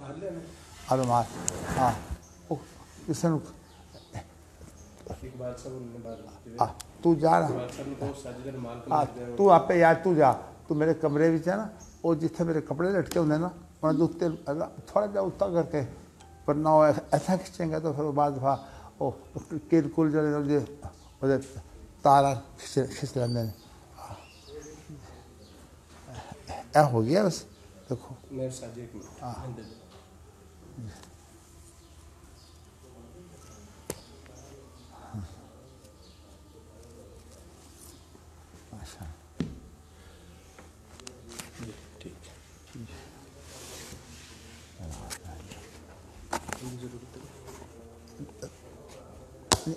رومال ہاں کس نے تو جا ہاں تو آپ یار تو جا تو میرے کمرے میں ہے نا وہ جتنے میرے کپڑے لٹکے ہوتے ہیں نا انہیں اتنے تھوڑا جا اتنا کر کے پر نہ ایسا کھینچیں گے تو پھر بعد دفعہ وہ کل کل جو تارا کھینچ لینے ہو گیا بس دیکھو ہاں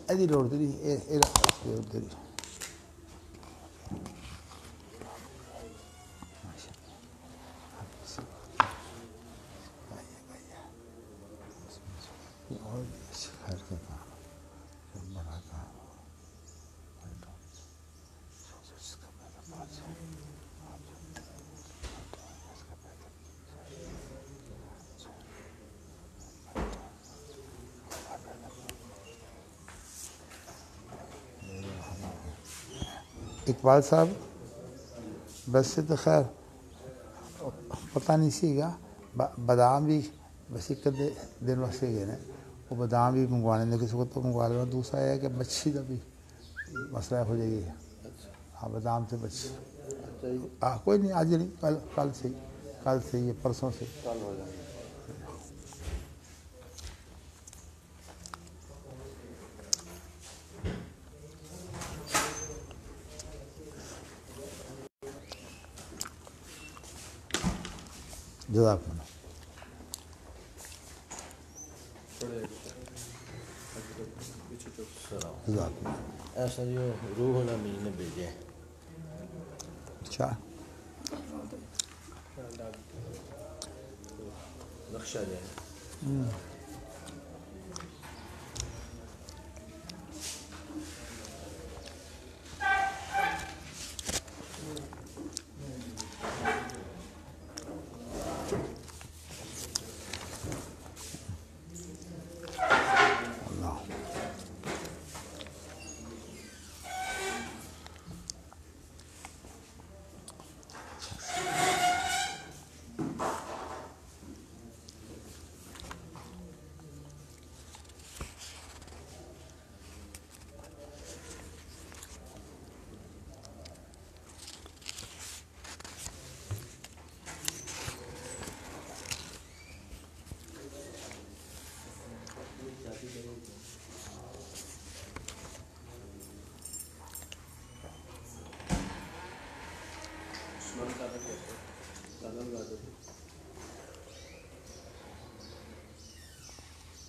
ادھی روڈ تھی ادھر خیر کا کام بڑا کام اقبال صاحب ویسے تو خیر پتہ نہیں سی گا بادام بھی ویسے کدے دن واسطے گئے ہیں وہ بادام بھی منگوانے نے کسی کو تو منگوا لو دوسرا یہ ہے کہ مچھی کا بھی مسئلہ ہو جائے گی ہاں بادام سے مچھی کوئی نہیں آج نہیں کل سے یہ پرسوں سے کل ہو جائے جزاک اللہ ایسا جو روح الامین نے بھیجے اچھا نقشہ جو ہے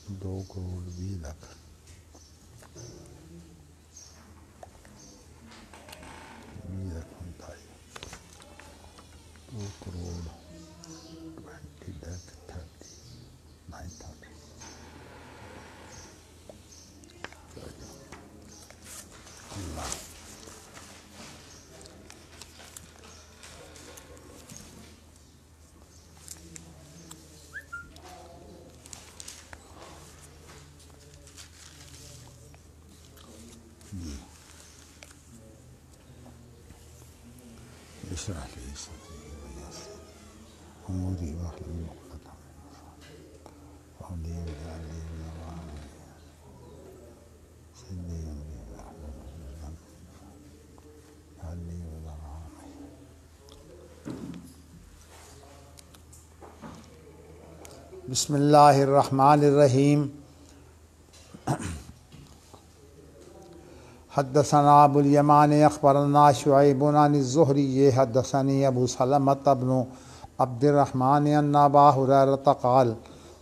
دو کروڑ 20 لاکھ دو کروڑ 20 لاکھ 39,000 اللہ اشرح لي صدري ويسر اموري واحلل عقدة من لساني واجعل لي من امري سدي امري واحلل عقدة واجعل لي وزرا بسم اللہ الرحمن الرحیم حدثنا ابو الیمان اخبرنا شعیب عن الزہری حدثنی ابو سلمۃ بن عبد الرحمن ان ابا ہریرہ قال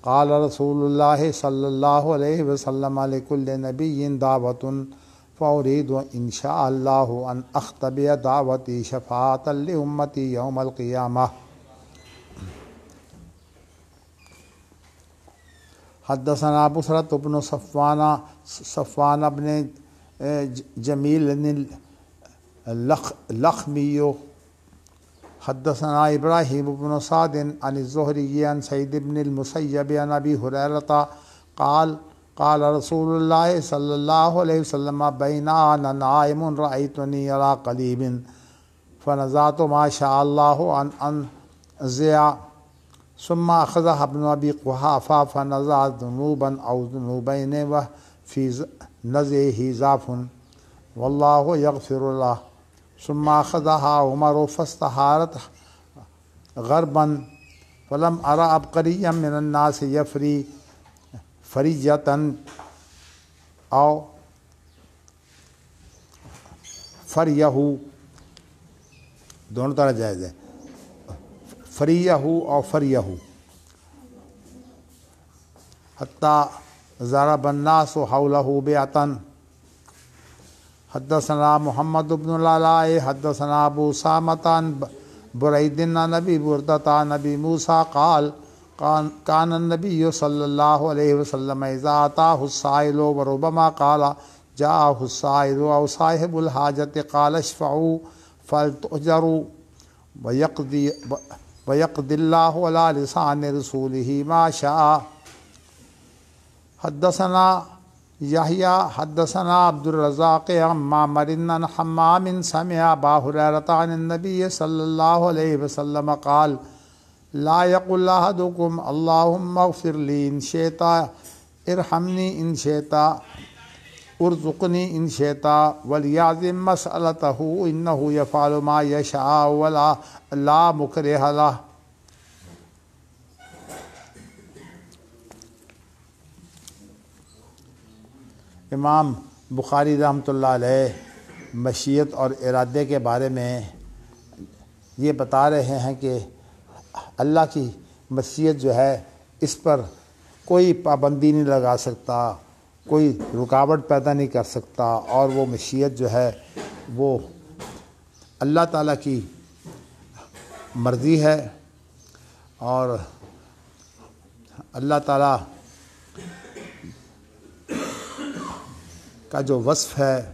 قال رسول اللہ صلی اللہ علیہ وسلم لکل نبی دعوۃ فارید ان شاء اللہ ان اختبئ دعوتی شفاعۃ لامتی یوم القیامہ حدثنا بصرۃ بن صفوان بن جمیل لخمی حدثنا ابراہیم بن سعد عن الزہری عن سعید بن المسیب عن ابی ہریرہ قال قال رسول اللہ صلی اللہ علیہ وسلم بینا انا نائم رأیتنی علی قلیب فنزعت ما شاء اللہ ان انزع ثم اخذها ابن ابی قحافہ فنزع ذنوبا او ذنوبین وفی نزعه ضعف واللہ یغفر له ثم اخذها عمر فاستحارت غربا فلم ارى عبقریا من الناس یفری فریجتاً او فریہو، دونوں طرح جائز ہے، فریہو اور فریہو، حتیٰ ضرب الناس حولہ بیعتاً۔ حدثنا محمد بن العلاء حدثنا ابو سامۃ عن برید عن ابی بردۃ عن ابی موسیٰ قال کان النبی صلی اللہ علیہ وسلم اذا اتاہ السائل وربما قال جاءہ السائل او صاحب الحاجت قال اشفعوا فلتؤجروا ویقضی اللہ علی لسان رسولہ ما شاء۔ حدثنا یحییٰ حدثنا عبد الرزاق عن معمر عن حمام سمع ابا ہریرہ عن النبی صلی اللہ علیہ وسلم قال لا یقل احدکم اللہم اغفر لی ان شئت ارحمنی ان شئت ارزقنی ان شئت ولیعظم مسألتہ انہ یفعل ما یشاء ولا لا مکرہ لہ۔ امام بخاری رحمۃ اللہ علیہ مشیت اور ارادے کے بارے میں یہ بتا رہے ہیں کہ اللہ کی مشیت جو ہے اس پر کوئی پابندی نہیں لگا سکتا، کوئی رکاوٹ پیدا نہیں کر سکتا، اور وہ مشیت جو ہے وہ اللہ تعالیٰ کی مرضی ہے، اور اللہ تعالیٰ کا جو وصف ہے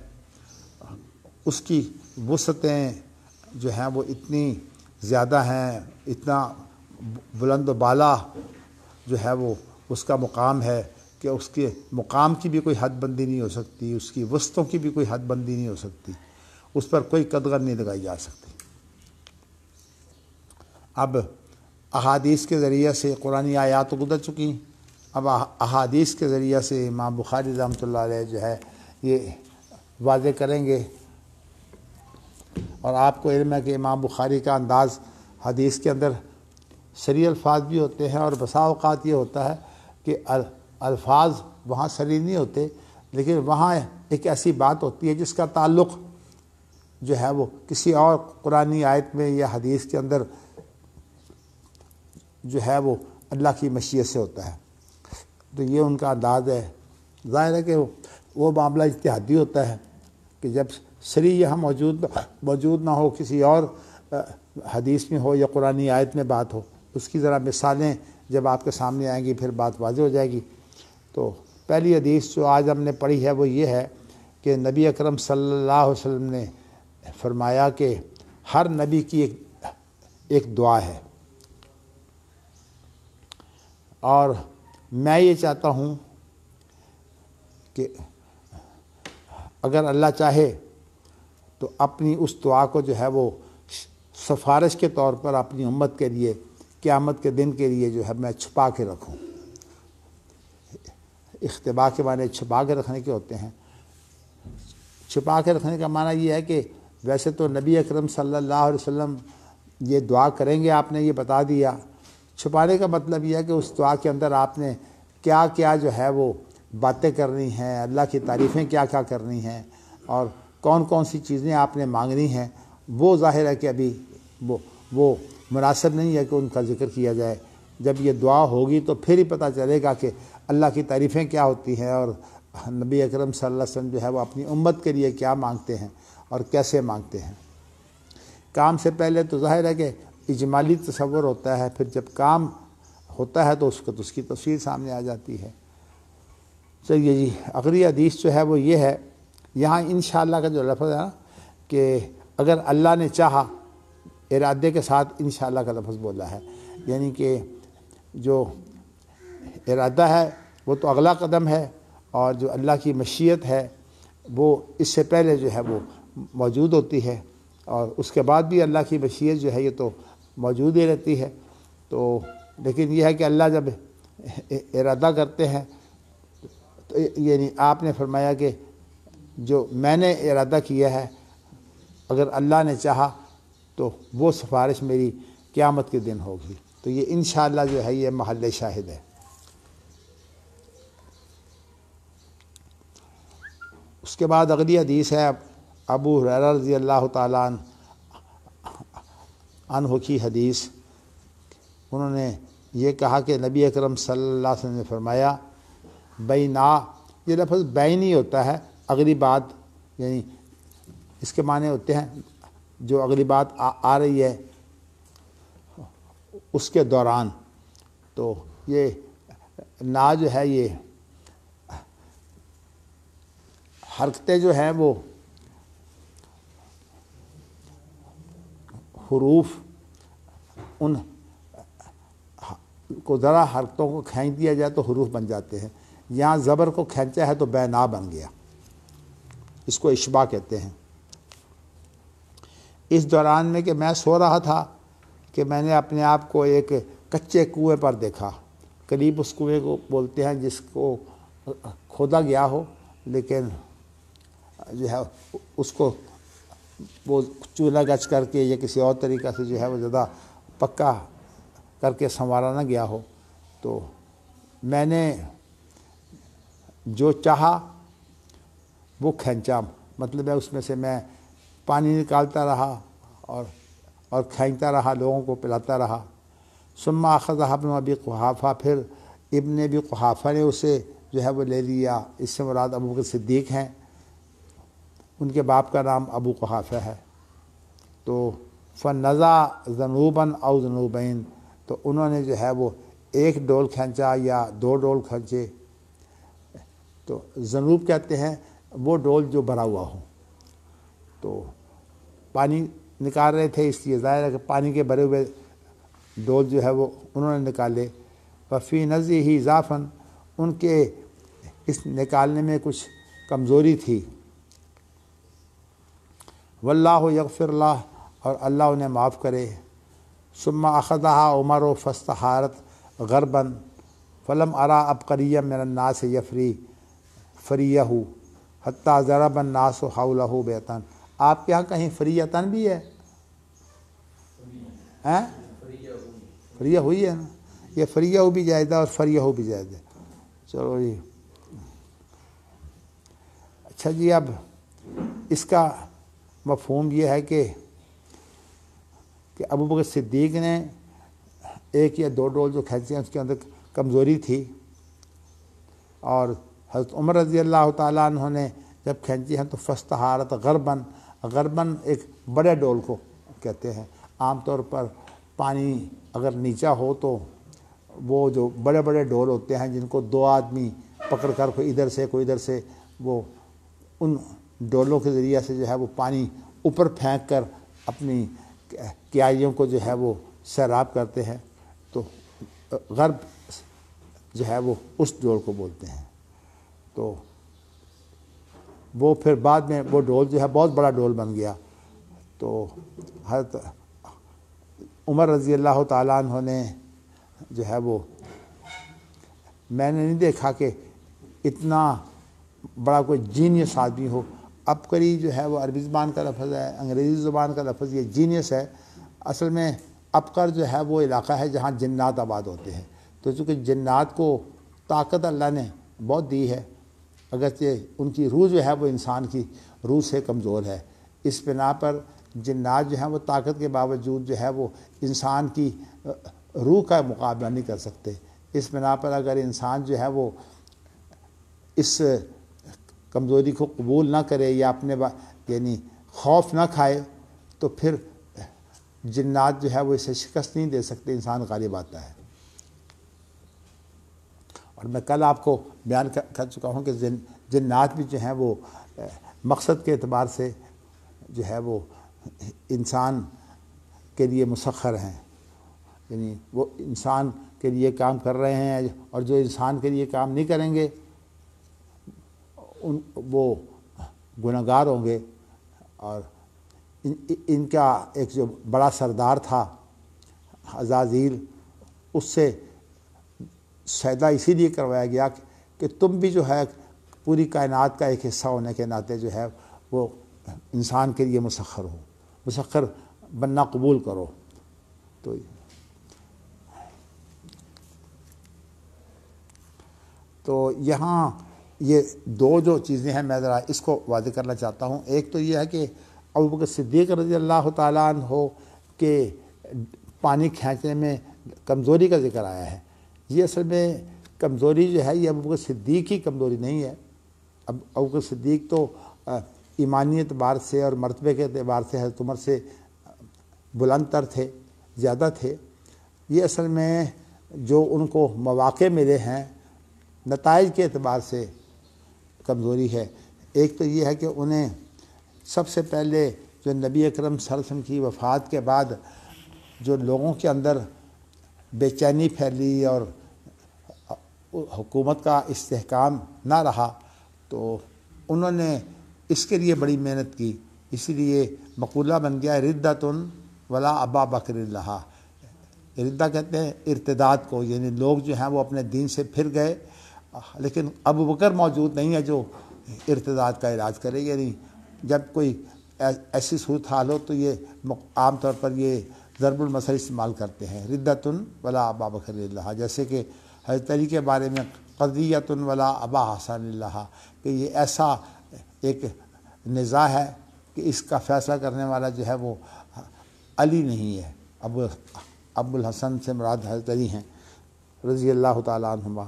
اس کی وسعتیں جو ہیں وہ اتنی زیادہ ہیں، اتنا بلند و بالا جو ہے وہ اس کا مقام ہے کہ اس کے مقام کی بھی کوئی حد بندی نہیں ہو سکتی، اس کی وسعتوں کی بھی کوئی حد بندی نہیں ہو سکتی، اس پر کوئی قدغن نہیں لگائی جا سکتی۔ اب احادیث کے ذریعے سے قرآنی آیات تو گزر چکی، اب احادیث کے ذریعے سے امام بخاری رحمۃ اللہ علیہ جو ہے یہ واضح کریں گے، اور آپ کو علم ہے کہ امام بخاری کا انداز حدیث کے اندر سری الفاظ بھی ہوتے ہیں، اور بسا اوقات یہ ہوتا ہے کہ الفاظ وہاں سری نہیں ہوتے، لیکن وہاں ایک ایسی بات ہوتی ہے جس کا تعلق جو ہے وہ کسی اور قرآنی آیت میں یا حدیث کے اندر جو ہے وہ اللہ کی مشیت سے ہوتا ہے، تو یہ ان کا انداز ہے۔ ظاہر ہے کہ وہ معاملہ اجتہادی ہوتا ہے کہ جب سری یہاں موجود نہ ہو، کسی اور حدیث میں ہو یا قرآنی آیت میں بات ہو، اس کی ذرا مثالیں جب آپ کے سامنے آئیں گی پھر بات واضح ہو جائے گی۔ تو پہلی حدیث جو آج ہم نے پڑھی ہے وہ یہ ہے کہ نبی اکرم صلی اللہ علیہ وسلم نے فرمایا کہ ہر نبی کی ایک دعا ہے، اور میں یہ چاہتا ہوں کہ اگر اللہ چاہے تو اپنی اس دعا کو جو ہے وہ سفارش کے طور پر اپنی امت کے لیے قیامت کے دن کے لیے جو ہے میں چھپا کے رکھوں۔ اختبا کے معنی چھپا کے رکھنے کے ہوتے ہیں۔ چھپا کے رکھنے کا معنی یہ ہے کہ ویسے تو نبی اکرم صلی اللہ علیہ وسلم یہ دعا کریں گے، آپ نے یہ بتا دیا۔ چھپانے کا مطلب یہ ہے کہ اس دعا کے اندر آپ نے کیا کیا جو ہے وہ باتیں کرنی ہیں، اللہ کی تعریفیں کیا کیا کرنی ہیں، اور کون کون سی چیزیں آپ نے مانگنی ہیں، وہ ظاہر ہے کہ ابھی وہ مناسب نہیں ہے کہ ان کا ذکر کیا جائے۔ جب یہ دعا ہوگی تو پھر ہی پتہ چلے گا کہ اللہ کی تعریفیں کیا ہوتی ہیں، اور نبی اکرم صلی اللہ علیہ وسلم جو ہے وہ اپنی امت کے لیے کیا مانگتے ہیں اور کیسے مانگتے ہیں۔ کام سے پہلے تو ظاہر ہے کہ اجمالی تصور ہوتا ہے، پھر جب کام ہوتا ہے تو اس کی تفصیل سامنے آ جاتی ہے۔ چلیے جی، اگلی حدیث جو ہے وہ یہ ہے، یہاں انشاءاللہ کا جو لفظ ہے نا کہ اگر اللہ نے چاہا ارادے کے ساتھ انشاءاللہ کا لفظ بولا ہے، یعنی کہ جو ارادہ ہے وہ تو اگلا قدم ہے، اور جو اللہ کی مشیت ہے وہ اس سے پہلے جو ہے وہ موجود ہوتی ہے، اور اس کے بعد بھی اللہ کی مشیت جو ہے یہ تو موجود ہی رہتی ہے۔ تو لیکن یہ ہے کہ اللہ جب ارادہ کرتے ہیں تو یعنی آپ نے فرمایا کہ جو میں نے ارادہ کیا ہے اگر اللہ نے چاہا تو وہ سفارش میری قیامت کے دن ہوگی، تو یہ انشاءاللہ جو ہے یہ محل شاہد ہے۔ اس کے بعد اگلی حدیث ہے ابو ہریرہ رضی اللہ تعالیٰ عنہ کی حدیث۔ انہوں نے یہ کہا کہ نبی اکرم صلی اللہ علیہ وسلم نے فرمایا بینا، یہ لفظ بین ہی ہوتا ہے، اگلی بات، یعنی اس کے معنی ہوتے ہیں جو اگلی بات آ رہی ہے اس کے دوران۔ تو یہ نا جو ہے یہ حرکتیں جو ہیں وہ حروف ان کو ذرا حرکتوں کو کھینچ دیا جائے تو حروف بن جاتے ہیں، یہاں زبر کو کھینچا ہے تو بینا بن گیا، اس کو اشباع کہتے ہیں۔ اس دوران میں کہ میں سو رہا تھا کہ میں نے اپنے آپ کو ایک کچے کنویں پر دیکھا، قریب اس کنویں کو بولتے ہیں جس کو کھودا گیا ہو لیکن جو ہے اس کو وہ چولہا گچ کر کے یا کسی اور طریقہ سے جو ہے وہ زیادہ پکا کر کے سنوارا نہ گیا ہو۔ تو میں نے جو چاہا وہ کھینچا، مطلب ہے اس میں سے میں پانی نکالتا رہا اور کھینچتا رہا، لوگوں کو پلاتا رہا۔ ثم اخذ ابن ابی قحافہ، پھر ابن ابی قحافہ نے اسے جو ہے وہ لے لیا، اس سے مراد ابو بکر صدیق ہیں، ان کے باپ کا نام ابو قحافہ ہے۔ تو فنزع ذنوبا او ذنوبین، تو انہوں نے جو ہے وہ ایک ڈول کھینچا یا دو ڈول کھینچے۔ تو ذنوب کہتے ہیں وہ ڈول جو بھرا ہوا ہو، تو پانی نکال رہے تھے اس لیے ظاہر ہے کہ پانی کے بھرے ہوئے ڈول جو ہے وہ انہوں نے نکالے۔ وفی نزعہ ضعف، ان کے اس نکالنے میں کچھ کمزوری تھی۔ واللہ یغفر اللہ، اور اللہ انہیں معاف کرے۔ ثم اخذہا عمر فاستحارت غربا فلم ارا عبقریا من الناس یفری فریہ حتی ضرب الناس حولہ بیتن۔ آپ کے یہاں کہیں فریتن بھی ہے؟ فریہ ہوئی ہے نا، یہ فریہ بھی جائزہ اور فریہ بھی جائزہ۔ چلو جی اچھا جی، اب اس کا مفہوم یہ ہے کہ ابو بکر صدیق نے ایک یا دو ڈول جو کھینچے ہیں اس کے اندر کمزوری تھی، اور حضرت عمر رضی اللہ تعالیٰ عنہ نے جب کھینچی ہیں تو فاستحارت غرباً، غرباً ایک بڑے ڈول کو کہتے ہیں۔ عام طور پر پانی اگر نیچا ہو تو وہ جو بڑے بڑے ڈول ہوتے ہیں جن کو دو آدمی پکڑ کر کوئی ادھر سے وہ ان ڈولوں کے ذریعے سے جو ہے وہ پانی اوپر پھینک کر اپنی کیائیوں کو جو ہے وہ سیراب کرتے ہیں، تو غرب جو ہے وہ اس ڈول کو بولتے ہیں۔ تو وہ پھر بعد میں وہ ڈول جو ہے بہت بڑا ڈول بن گیا۔ تو حضرت عمر رضی اللہ تعالیٰ عنہ نے جو ہے وہ، میں نے نہیں دیکھا کہ اتنا بڑا کوئی جینیس آدمی ہو۔ عبقری جو ہے وہ عربی زبان کا لفظ ہے، انگریزی زبان کا لفظ یہ جینیس ہے۔ اصل میں عبقر جو ہے وہ علاقہ ہے جہاں جنات آباد ہوتے ہیں، تو چونکہ جنات کو طاقت اللہ نے بہت دی ہے، اگرچہ ان کی روح جو ہے وہ انسان کی روح سے کمزور ہے، اس بنا پر جنات جو ہیں وہ طاقت کے باوجود جو ہے وہ انسان کی روح کا مقابلہ نہیں کر سکتے۔ اس بنا پر اگر انسان جو ہے وہ اس کمزوری کو قبول نہ کرے یا اپنے یعنی خوف نہ کھائے تو پھر جنات جو ہے وہ اسے شکست نہیں دے سکتے، انسان غالب آتا ہے۔ اور میں کل آپ کو بیان کر چکا ہوں کہ جنات بھی جو ہیں وہ مقصد کے اعتبار سے جو ہے وہ انسان کے لیے مسخر ہیں، یعنی وہ انسان کے لیے کام کر رہے ہیں، اور جو انسان کے لیے کام نہیں کریں گے وہ گنہگار ہوں گے۔ اور ان کا ایک جو بڑا سردار تھا عزازیل، اس سے سیدا اسی لیے کروایا گیا کہ تم بھی جو ہے پوری کائنات کا ایک حصہ ہونے کے ناطے جو ہے وہ انسان کے لیے مسخر ہو، مسخر بننا قبول کرو۔ تو یہاں یہ دو جو چیزیں ہیں میں ذرا اس کو واضح کرنا چاہتا ہوں۔ ایک تو یہ ہے کہ ابوبکر صدیق رضی اللہ تعالیٰ عنہ کے پانی کھینچنے میں کمزوری کا ذکر آیا ہے۔ یہ اصل میں کمزوری جو ہے یہ ابوبکر صدیق کی کمزوری نہیں ہے۔ ابوبکر صدیق تو ایمانی اعتبار سے اور مرتبے کے اعتبار سے حضرت عمر سے بلند تر تھے، زیادہ تھے۔ یہ اصل میں جو ان کو مواقع ملے ہیں نتائج کے اعتبار سے کمزوری ہے۔ ایک تو یہ ہے کہ انہیں سب سے پہلے جو نبی اکرم صلی اللہ علیہ وسلم کی وفات کے بعد جو لوگوں کے اندر بے چینی پھیلی اور حکومت کا استحکام نہ رہا، تو انہوں نے اس کے لیے بڑی محنت کی۔ اسی لیے مقولہ بن گیا ردۃ ولا ابا بکر اللہ۔ ردہ کہتے ہیں ارتداد کو، یعنی لوگ جو ہیں وہ اپنے دین سے پھر گئے، لیکن ابو بکر موجود نہیں ہے جو ارتداد کا علاج کرے۔ یعنی جب کوئی ایسی صورتحال ہو تو یہ عام طور پر یہ ضرب المثل استعمال کرتے ہیں، ردۃ ولا ابا بکر اللہ، جیسے کہ حضرت علی کے بارے میں قضیۃ ولا ابا حسن اللہ، کہ یہ ایسا ایک نزاع ہے کہ اس کا فیصلہ کرنے والا جو ہے وہ علی نہیں ہے، ابو الحسن سے مراد حضرت علی ہیں رضی اللہ تعالیٰ عنہما۔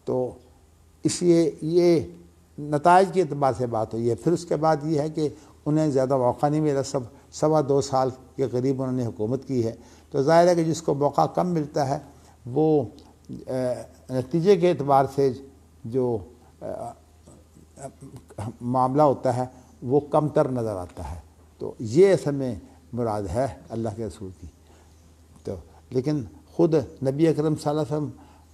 تو اس لیے یہ نتائج کے اعتبار سے بات ہوئی ہے۔ پھر اس کے بعد یہ ہے کہ انہیں زیادہ موقع نہیں ملا، 2.25 سال کے قریب انہوں نے حکومت کی ہے۔ تو ظاہر ہے کہ جس کو موقع کم ملتا ہے وہ نتیجے کے اعتبار سے جو معاملہ ہوتا ہے وہ کم تر نظر آتا ہے۔ تو یہ اصل میں مراد ہے اللہ کے رسول کی۔ تو لیکن خود نبی اکرم صلی اللہ علیہ وسلم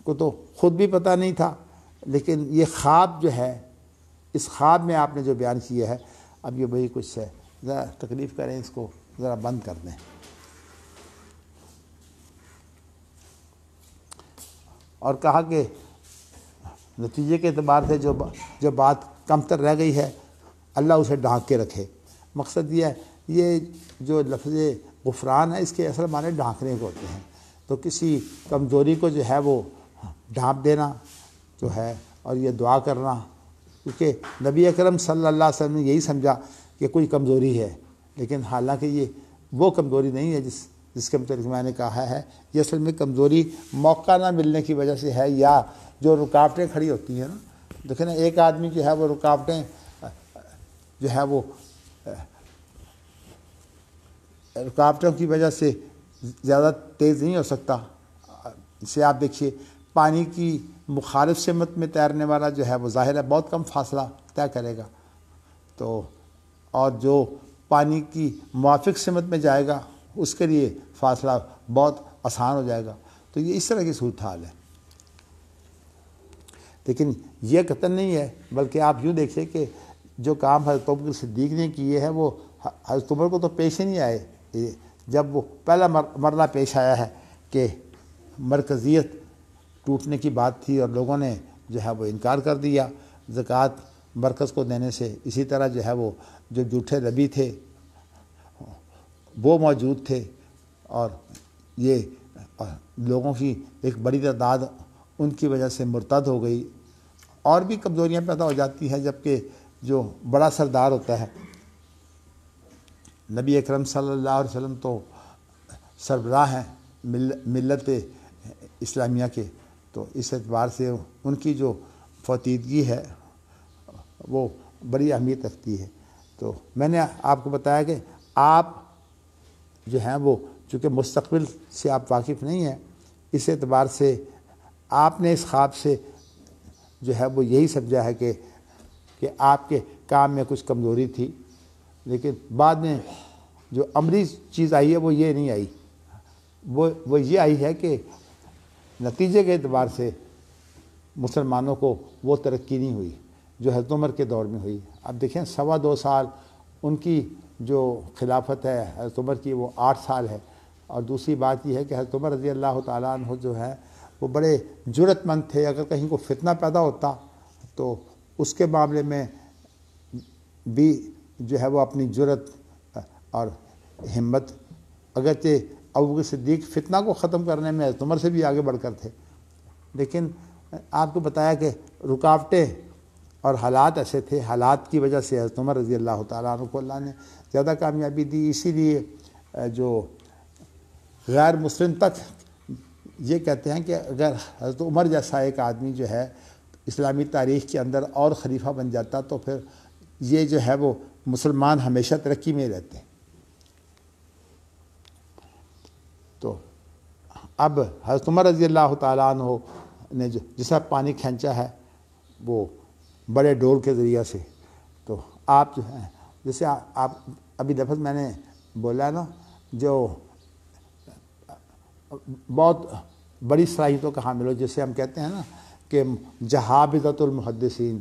کو تو خود بھی پتہ نہیں تھا، لیکن یہ خواب جو ہے، اس خواب میں آپ نے جو بیان کیا ہے، اب یہ وہی کچھ ہے۔ ذرا تکلیف کریں، اس کو ذرا بند کر دیں۔ اور کہا کہ نتیجے کے اعتبار سے جو بات کم تر رہ گئی ہے اللہ اسے ڈھانک کے رکھے۔ مقصد یہ ہے، یہ جو لفظ غفران ہے اس کے اصل معنی ڈھانکنے کے ہوتے ہیں۔ تو کسی کمزوری کو جو ہے وہ ڈھانپ دینا جو ہے، اور یہ دعا کرنا، کیونکہ نبی اکرم صلی اللہ علیہ وسلم نے یہی سمجھا کہ کوئی کمزوری ہے، لیکن حالانکہ یہ وہ کمزوری نہیں ہے جس کے متعلق میں نے کہا ہے۔ یہ اصل میں کمزوری موقع نہ ملنے کی وجہ سے ہے، یا جو رکاوٹیں کھڑی ہوتی ہیں نا، دیکھیں نا، ایک آدمی جو ہے وہ رکاوٹیں جو ہے وہ رکاوٹوں کی وجہ سے زیادہ تیز نہیں ہو سکتا۔ اسے آپ دیکھیے، پانی کی مخالف سمت میں تیرنے والا جو ہے وہ ظاہر ہے بہت کم فاصلہ طے کرے گا، تو اور جو پانی کی موافق سمت میں جائے گا اس کے لیے فاصلہ بہت آسان ہو جائے گا۔ تو یہ اس طرح کی صورتحال ہے۔ لیکن یہ قطعاً نہیں ہے، بلکہ آپ یوں دیکھیے کہ جو کام حضرت ابوبکر صدیق نے کیے ہیں وہ حضرت عمر کو تو پیش ہی نہیں آئے۔ جب وہ پہلا مرحلہ پیش آیا ہے کہ مرکزیت ٹوٹنے کی بات تھی اور لوگوں نے جو ہے وہ انکار کر دیا زکوٰۃ مرکز کو دینے سے، اسی طرح جو ہے وہ جو جھوٹے نبی تھے وہ موجود تھے، اور یہ لوگوں کی ایک بڑی تعداد ان کی وجہ سے مرتد ہو گئی، اور بھی کمزوریاں پیدا ہو جاتی ہیں جبکہ جو بڑا سردار ہوتا ہے نبی اکرم صلی اللہ علیہ وسلم تو سربراہ ہیں ملت اسلامیہ کے، تو اس اعتبار سے ان کی جو فوتیدگی ہے وہ بڑی اہمیت رکھتی ہے۔ تو میں نے آپ کو بتایا کہ آپ جو ہیں وہ چونکہ مستقبل سے آپ واقف نہیں ہیں، اس اعتبار سے آپ نے اس خواب سے جو ہے وہ یہی سمجھا ہے کہ آپ کے کام میں کچھ کمزوری تھی، لیکن بعد میں جو عملی چیز آئی ہے وہ یہ نہیں آئی، وہ یہ آئی ہے کہ نتیجے کے اعتبار سے مسلمانوں کو وہ ترقی نہیں ہوئی جو حضرت عمر کے دور میں ہوئی۔ اب دیکھیں 2.25 سال ان کی جو خلافت ہے حضرت عمر کی وہ 8 سال ہے، اور دوسری بات یہ ہے کہ حضرت عمر رضی اللہ تعالیٰ عنہ جو ہے وہ بڑے جرأت مند تھے، اگر کہیں کو فتنہ پیدا ہوتا تو اس کے معاملے میں بھی جو ہے وہ اپنی جرأت اور ہمت، اگرچہ ابوبکر صدیق فتنہ کو ختم کرنے میں حضرت عمر سے بھی آگے بڑھ کر تھے، لیکن آپ کو بتایا کہ رکاوٹیں اور حالات ایسے تھے، حالات کی وجہ سے حضرت عمر رضی اللہ تعالیٰ عنہ کو اللہ نے زیادہ کامیابی دی۔ اسی لیے جو غیر مسلم تک یہ کہتے ہیں کہ اگر حضرت عمر جیسا ایک آدمی جو ہے اسلامی تاریخ کے اندر اور خلیفہ بن جاتا تو پھر یہ جو ہے وہ مسلمان ہمیشہ ترقی میں رہتے۔ تو اب حضرت عمر رضی اللہ تعالیٰ عنہ نے جو جسا پانی کھینچا ہے وہ بڑے ڈول کے ذریعہ سے، تو آپ جو ہیں جیسے آپ ابھی لفظ میں نے بولا نا، جو بہت بڑی صلاحیتوں کا حامل ہو، جسے ہم کہتے ہیں نا کہ جہابذۃ المحدثین،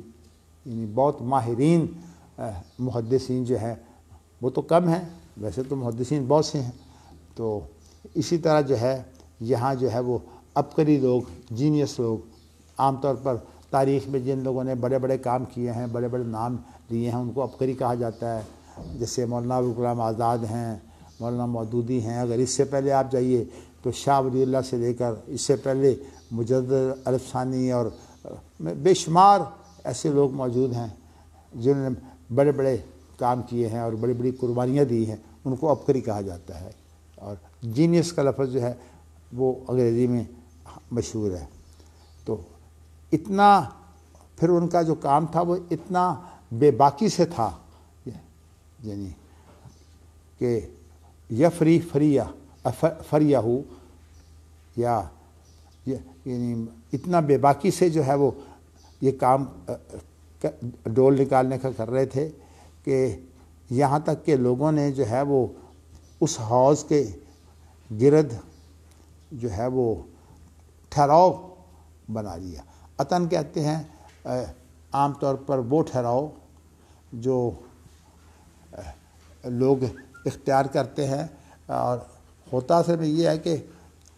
یعنی بہت ماہرین محدثین جو ہیں وہ تو کم ہیں، ویسے تو محدثین بہت سے ہیں، تو اسی طرح جو ہے یہاں جو ہے وہ عبقری لوگ، جینیس لوگ، عام طور پر تاریخ میں جن لوگوں نے بڑے بڑے کام کیے ہیں، بڑے بڑے نام لیے ہیں، ان کو عبقری کہا جاتا ہے، جیسے مولانا ابوالکلام آزاد ہیں، مولانا مودودی ہیں۔ اگر اس سے پہلے آپ جائیے تو شاہ ولی اللہ سے لے کر اس سے پہلے مجدد الف ثانی اور بے شمار ایسے لوگ موجود ہیں جنہوں نے بڑے بڑے کام کیے ہیں اور بڑی بڑی قربانیاں دی ہیں، ان کو عبقری کہا جاتا ہے۔ اور جینیس کا لفظ جو ہے وہ انگریزی میں مشہور ہے۔ تو اتنا پھر ان کا جو کام تھا وہ اتنا بے باکی سے تھا، یعنی کہ یفری فریہ یا یعنی اتنا بے باکی سے جو ہے وہ یہ کام ڈول نکالنے کا کر رہے تھے کہ یہاں تک کہ لوگوں نے جو ہے وہ اس حوض کے گرد جو ہے وہ ٹھہراؤ بنا لیا۔ عطن کہتے ہیں عام طور پر وہ ٹھہراؤ جو لوگ اختیار کرتے ہیں، اور ہوتا اصل میں یہ ہے کہ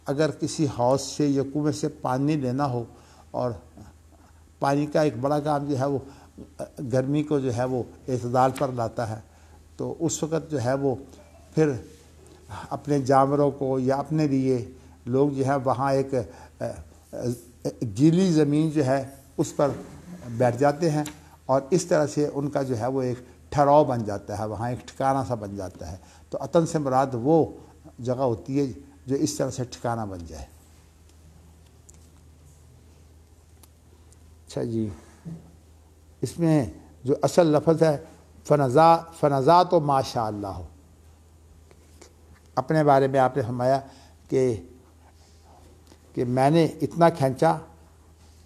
اگر کسی حوض سے یا کنویں سے پانی لینا ہو، اور پانی کا ایک بڑا کام جو ہے وہ گرمی کو جو ہے وہ اعتدال پر لاتا ہے، تو اس وقت جو ہے وہ پھر اپنے جانوروں کو یا اپنے لیے لوگ جو ہے وہاں ایک گیلی زمین جو ہے اس پر بیٹھ جاتے ہیں، اور اس طرح سے ان کا جو ہے وہ ایک ٹھہراؤ بن جاتا ہے، وہاں ایک ٹھکانہ سا بن جاتا ہے۔ تو عطن سے مراد وہ جگہ ہوتی ہے جو اس طرح سے ٹھکانہ بن جائے۔ اچھا جی، اس میں جو اصل لفظ ہے فنزا تو ماشاء اللہ ہو، اپنے بارے میں آپ نے فرمایا کہ میں نے اتنا کھینچا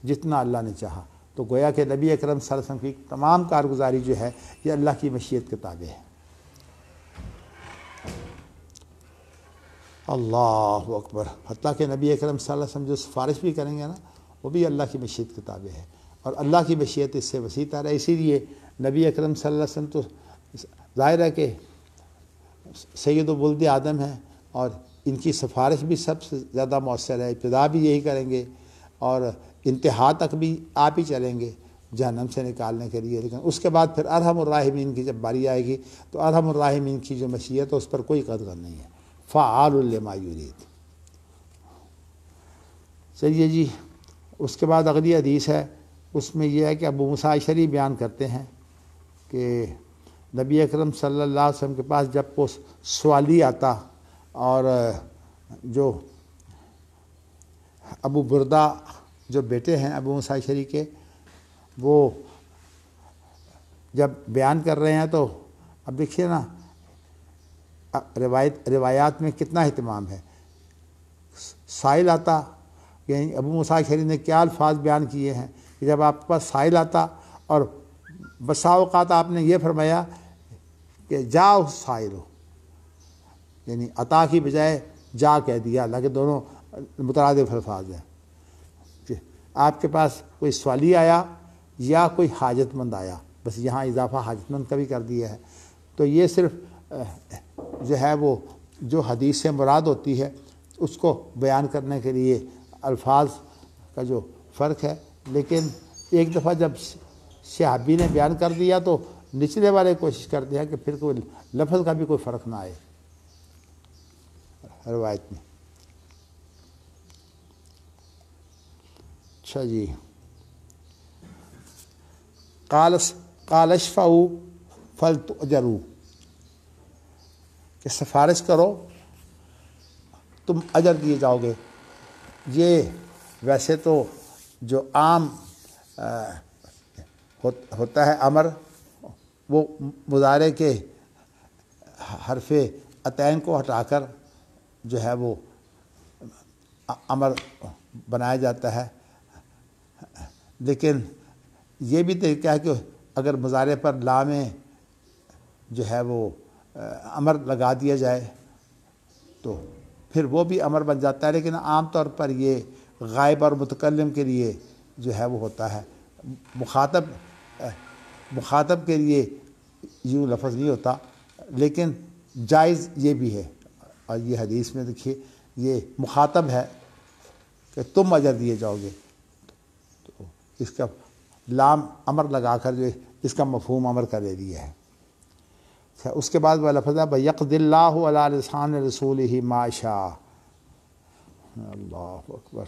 جتنا اللہ نے چاہا، تو گویا کہ نبی اکرم صلی اللہ علیہ وسلم کی تمام کارگزاری جو ہے یہ اللہ کی مشیت کے تابع ہے۔ اللہ اکبر، حتیٰ کہ نبی اکرم صلی اللہ علیہ وسلم جو سفارش بھی کریں گے نا وہ بھی اللہ کی مشیت کے تابع ہے، اور اللہ کی مشیت اس سے وسیع تر ہے۔ اسی لیے نبی اکرم صلی اللہ علیہ وسلم تو ظاہر ہے کہ سید و ولد آدم ہیں، اور ان کی سفارش بھی سب سے زیادہ مؤثر ہے، ابتدا بھی یہی کریں گے اور انتہا تک بھی آپ ہی چلیں گے جہنم سے نکالنے کے لیے، لیکن اس کے بعد پھر ارحم الراحمین کی جب باری آئے گی تو ارحم الراحمین کی جو مشیت ہے اس پر کوئی قدر نہیں ہے، فعال لما یرید۔ چلیے جی، اس کے بعد اگلی حدیث ہے، اس میں یہ ہے کہ ابو موسیٰ اشعری بیان کرتے ہیں کہ نبی اکرم صلی اللہ علیہ وسلم کے پاس جب وہ سوالی آتا، اور جو ابو بردہ جو بیٹے ہیں ابو موسیٰ اشعری کے، وہ جب بیان کر رہے ہیں تو اب دیکھیے نا روایات میں کتنا اہتمام ہے۔ سائل آتا، یعنی ابو موسیٰ اشعری نے کیا الفاظ بیان کیے ہیں کہ جب آپ کے پاس سائل آتا، اور بسا اوقات آپ نے یہ فرمایا کہ جاؤ سائل ہو، یعنی عطا کی بجائے جا کہہ دیا، حالانکہ دونوں مترادف الفاظ ہیں کہ آپ کے پاس کوئی سوالی آیا یا کوئی حاجت مند آیا، بس یہاں اضافہ حاجت مند کا بھی کر دیا ہے. تو یہ صرف جو ہے وہ جو حدیث سے مراد ہوتی ہے اس کو بیان کرنے کے لیے الفاظ کا جو فرق ہے. لیکن ایک دفعہ جب صحابی نے بیان کر دیا تو نچلے والے کوشش کرتے ہیں کہ پھر کوئی لفظ کا بھی کوئی فرق نہ آئے روایت میں. اچھا جی، قال اشفعوا فلتؤجروا، کہ سفارش کرو تم اجر دیے جاؤ گے. یہ ویسے تو جو عام ہوتا ہے امر، وہ مضارع کے حرف عطین کو ہٹا کر جو ہے وہ امر بنایا جاتا ہے. لیکن یہ بھی طریقہ ہے کہ اگر مضارع پر لام جو ہے وہ امر لگا دیا جائے تو پھر وہ بھی امر بن جاتا ہے. لیکن عام طور پر یہ غائب اور متکلم کے لیے جو ہے وہ ہوتا ہے، مخاطب کے لیے یوں لفظ نہیں ہوتا. لیکن جائز یہ بھی ہے، اور یہ حدیث میں دیکھیے یہ مخاطب ہے کہ تم اجر دیے جاؤ گے، تو اس کا لام امر لگا کر جو اس کا مفہوم امر کا دے دیا ہے. اس کے بعد وہ لفظ ہے بَيَقْضِ اللَّهُ عَلَىٰ لِسَانِ رَسُولِهِ مَا شَاءَ. اللہ اکبر.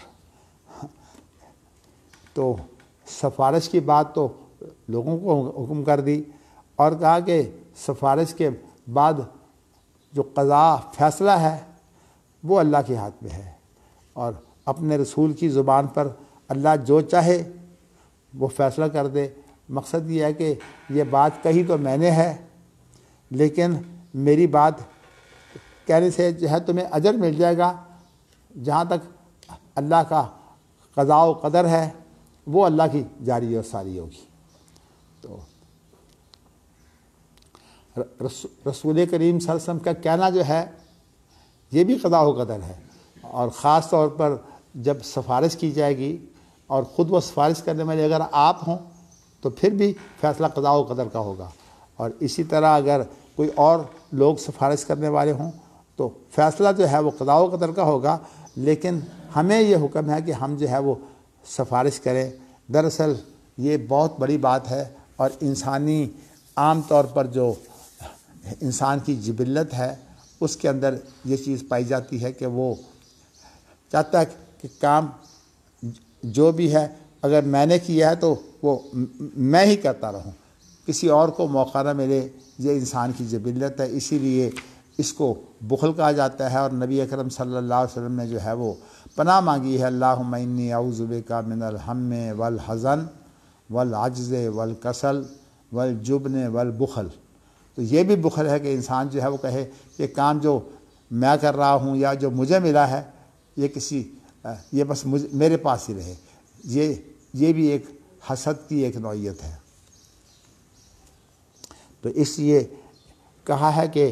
تو سفارش کی بات تو لوگوں کو حکم کر دی، اور کہا کہ سفارش کے بعد جو قضا فیصلہ ہے وہ اللہ کے ہاتھ میں ہے، اور اپنے رسول کی زبان پر اللہ جو چاہے وہ فیصلہ کر دے. مقصد یہ ہے کہ یہ بات کہی تو میں نے ہے، لیکن میری بات کہنے سے جو ہے تمہیں اجر مل جائے گا. جہاں تک اللہ کا قضاء و قدر ہے وہ اللہ کی جاری اور ساری ہوگی. تو رسول کریم صلی اللہ علیہ وسلم کا کہنا جو ہے یہ بھی قضاء و قدر ہے، اور خاص طور پر جب سفارش کی جائے گی اور خود وہ سفارش کرنے والے اگر آپ ہوں تو پھر بھی فیصلہ قضاء و قدر کا ہوگا. اور اسی طرح اگر کوئی اور لوگ سفارش کرنے والے ہوں تو فیصلہ جو ہے وہ قضاء و قدر کا ہوگا. لیکن ہمیں یہ حکم ہے کہ ہم جو ہے وہ سفارش کریں. دراصل یہ بہت بڑی بات ہے، اور انسانی عام طور پر جو انسان کی جبلت ہے اس کے اندر یہ چیز پائی جاتی ہے کہ وہ چاہتا ہے کہ کام جو بھی ہے اگر میں نے کیا ہے تو وہ میں ہی کرتا رہوں، کسی اور کو موقع نہ ملے. یہ انسان کی جبلت ہے، اسی لیے اس کو بخل کہا جاتا ہے. اور نبی اکرم صلی اللہ علیہ وسلم نے جو ہے وہ پناہ مانگی ہے، اللہم انی اعوذ بک من الہم والحزن والعجز والکسل والجبن والبخل. تو یہ بھی بخل ہے کہ انسان جو ہے وہ کہے کہ کام جو میں کر رہا ہوں یا جو مجھے ملا ہے یہ بس میرے پاس ہی رہے. یہ بھی ایک حسد کی ایک نوعیت ہے. تو اس لیے کہا ہے کہ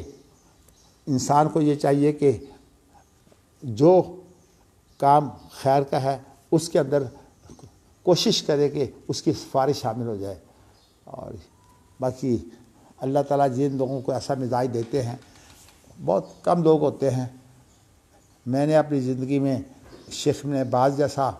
انسان کو یہ چاہیے کہ جو کام خیر کا ہے اس کے اندر کوشش کرے کہ اس کی سفارش شامل ہو جائے. اور باقی اللہ تعالیٰ جن لوگوں کو ایسا مزاج دیتے ہیں، بہت کم لوگ ہوتے ہیں. میں نے اپنی زندگی میں شیخ ابن باز جیسا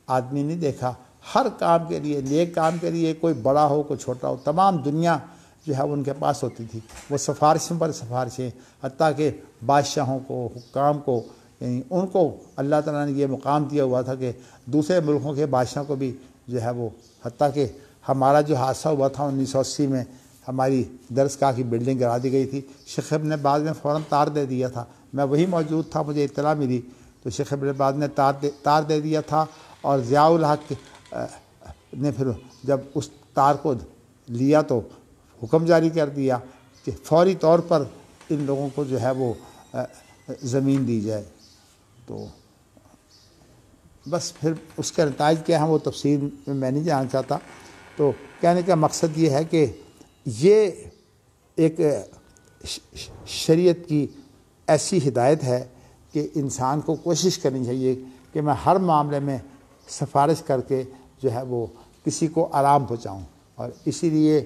آدمی نہیں دیکھا. ہر کام کے لیے، نیک کام کے لیے، کوئی بڑا ہو کوئی چھوٹا ہو، تمام دنیا جو ہے ان کے پاس ہوتی تھی. وہ سفارشوں پر سفارشیں، حتیٰ کہ بادشاہوں کو، حکام کو، یعنی ان کو اللہ تعالیٰ نے یہ مقام دیا ہوا تھا کہ دوسرے ملکوں کے بادشاہوں کو بھی جو ہے وہ، حتیٰ کہ ہمارا جو حادثہ ہوا تھا 1980 میں، ہماری درسگاہ کی بلڈنگ گرا دی گئی تھی، شیخ ابن باز نے فوراً تار دے دیا تھا. میں وہی موجود تھا، مجھے اطلاع ملی تو شیخ ابن باز نے تار دے دیا تھا. اور ضیاء الحق نے پھر جب اس تار کو لیا تو حکم جاری کر دیا کہ فوری طور پر ان لوگوں کو جو ہے وہ زمین دی جائے. تو بس پھر اس کے نتائج کیا ہیں وہ تفصیل میں نہیں جاننا چاہتا. تو کہنے کا مقصد یہ ہے کہ یہ ایک شریعت کی ایسی ہدایت ہے کہ انسان کو کوشش کرنی چاہیے کہ میں ہر معاملے میں سفارش کر کے جو ہے وہ کسی کو آرام پہنچاؤں. اور اسی لیے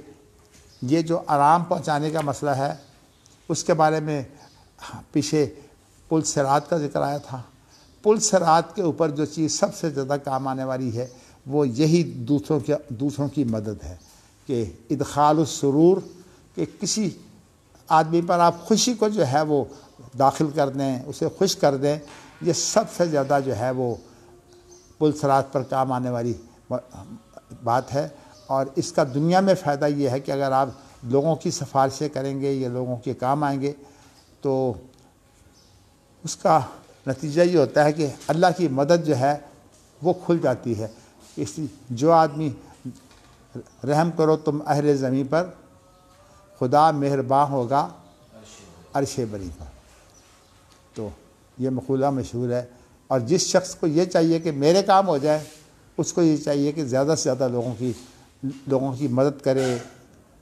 یہ جو آرام پہنچانے کا مسئلہ ہے اس کے بارے میں پیچھے پل صراط کا ذکر آیا تھا. پل صراط کے اوپر جو چیز سب سے زیادہ کام آنے والی ہے وہ یہی دوسروں کی مدد ہے کہ ادخال السرور، کہ کسی آدمی پر آپ خوشی کو جو ہے وہ داخل کر دیں، اسے خوش کر دیں. یہ سب سے زیادہ جو ہے وہ پل صراط پر کام آنے والی بات ہے. اور اس کا دنیا میں فائدہ یہ ہے کہ اگر آپ لوگوں کی سفارشیں کریں گے یا لوگوں کے کام آئیں گے تو اس کا نتیجہ یہ ہوتا ہے کہ اللہ کی مدد جو ہے وہ کھل جاتی ہے. جو آدمی رحم کرو تم اہل زمین پر، خدا مہرباں ہوگا عرش بری پر. تو یہ مقولہ مشہور ہے. اور جس شخص کو یہ چاہیے کہ میرے کام ہو جائے، اس کو یہ چاہیے کہ زیادہ سے زیادہ لوگوں کی مدد کرے.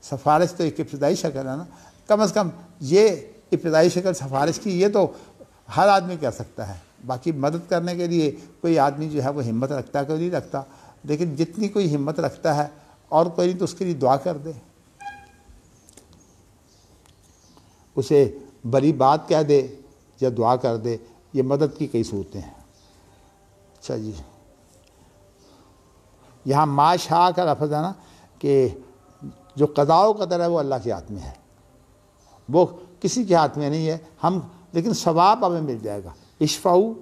سفارش تو ایک ابتدائی شکل ہے نا، کم از کم یہ ابتدائی شکل سفارش کی یہ تو ہر آدمی کر سکتا ہے. باقی مدد کرنے کے لیے کوئی آدمی جو ہے وہ ہمت رکھتا ہے، کوئی نہیں رکھتا. لیکن جتنی کوئی ہمت رکھتا ہے اور کوئی نہیں تو اس کے لیے دعا کر دے، اسے بری بات کہہ دے یا دعا کر دے. یہ مدد کی کئی صورتیں ہیں. اچھا جی، یہاں ما شاء کا لفظ ہے نا کہ جو قضاء و قدر ہے وہ اللہ کے ہاتھ میں ہے، وہ کسی کے ہاتھ میں نہیں ہے. لیکن ثواب ہمیں مل جائے گا. اشفعوا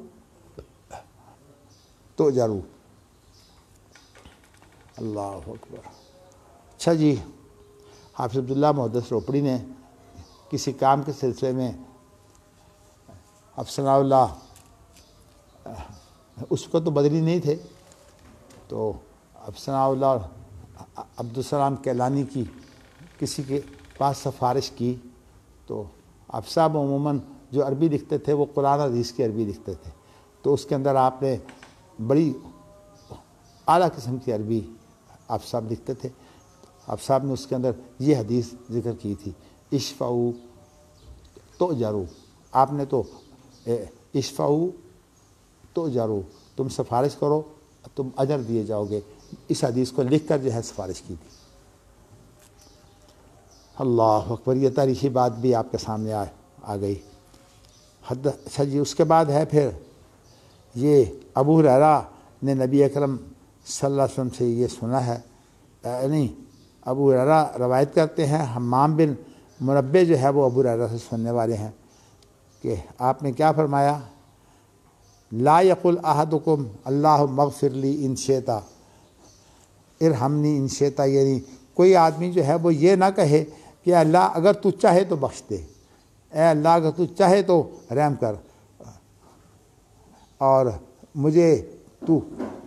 تؤجروا. اللہ اکبر. اچھا جی، حافظ عبداللہ محدث روپڑی نے کسی کام کے سلسلے میں افسنا اللہ، اس کو تو بدری نہیں تھے، تو افسنا اللہ اور عبدالسلام کیلانی کی کسی کے پاس سفارش کی. تو افصاب عموماً جو عربی لکھتے تھے وہ قرآن اور حدیث کی عربی لکھتے تھے. تو اس کے اندر آپ نے بڑی اعلیٰ قسم کی عربی آپ صاحب لکھتے تھے. آپ صاحب نے اس کے اندر یہ حدیث ذکر کی تھی، اشفعوا تؤجروا. آپ نے تو اشفعوا تؤجروا، تم سفارش کرو تم اجر دیے جاؤ گے، اس حدیث کو لکھ کر جو ہے سفارش کی تھی. اللہ اکبر. یہ تاریخی بات بھی آپ کے سامنے آ گئی. اچھا جی، اس کے بعد ہے پھر یہ ابو ہریرہ نے نبی اکرم صلی اللہ علیہ وسلم سے یہ سنا ہے، نہیں ابو ہریرہ روایت کرتے ہیں، حمام بن منبہ جو ہے وہ ابو ہریرہ سے سننے والے ہیں کہ آپ نے کیا فرمایا، لا یقل احدکم اللہم اغفر لی ان شئت ارحمنی ان شئت. یعنی کوئی آدمی جو ہے وہ یہ نہ کہے کہ اللہ اگر تو چاہے تو بخش دے، اے اللہ اگر تو چاہے تو رحم کر، اور مجھے تو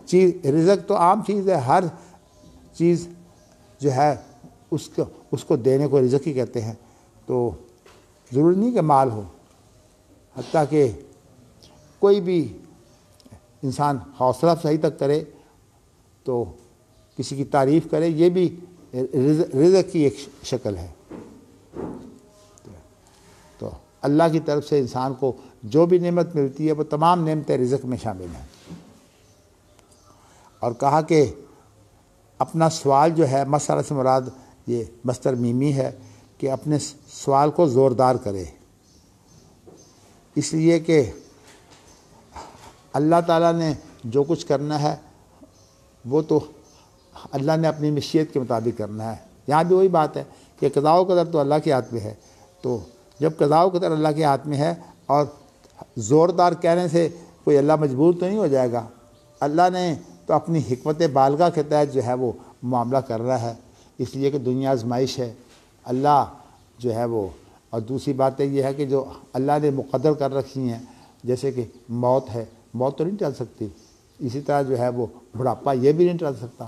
چیز، رزق تو عام چیز ہے، ہر چیز جو ہے اس کو دینے کو رزق ہی کہتے ہیں. تو ضروری نہیں کہ مال ہو، حتیٰ کہ کوئی بھی انسان حوصلہ افزائی تک کرے تو کسی کی تعریف کرے، یہ بھی رزق کی ایک شکل ہے. تو اللہ کی طرف سے انسان کو جو بھی نعمت ملتی ہے وہ تمام نعمتیں رزق میں شامل ہیں. اور کہا کہ اپنا سوال جو ہے، مسئلہ سے مراد یہ مصدر میمی ہے کہ اپنے سوال کو زوردار کرے، اس لیے کہ اللہ تعالیٰ نے جو کچھ کرنا ہے وہ تو اللہ نے اپنی مشیت کے مطابق کرنا ہے. یہاں بھی وہی بات ہے کہ قضاء و قدر تو اللہ کے ہاتھ میں ہے. تو جب قضاء و قدر اللہ کے ہاتھ میں ہے اور زوردار کہنے سے کوئی اللہ مجبور تو نہیں ہو جائے گا. اللہ نے تو اپنی حکمت بالغہ کے تحت جو ہے وہ معاملہ کر رہا ہے، اس لیے کہ دنیا آزمائش ہے. اللہ جو ہے وہ، اور دوسری بات یہ ہے کہ جو اللہ نے مقدر کر رکھی ہیں، جیسے کہ موت ہے، موت تو نہیں ٹل سکتی. اسی طرح جو ہے وہ بڑھاپا، یہ بھی نہیں ٹل سکتا.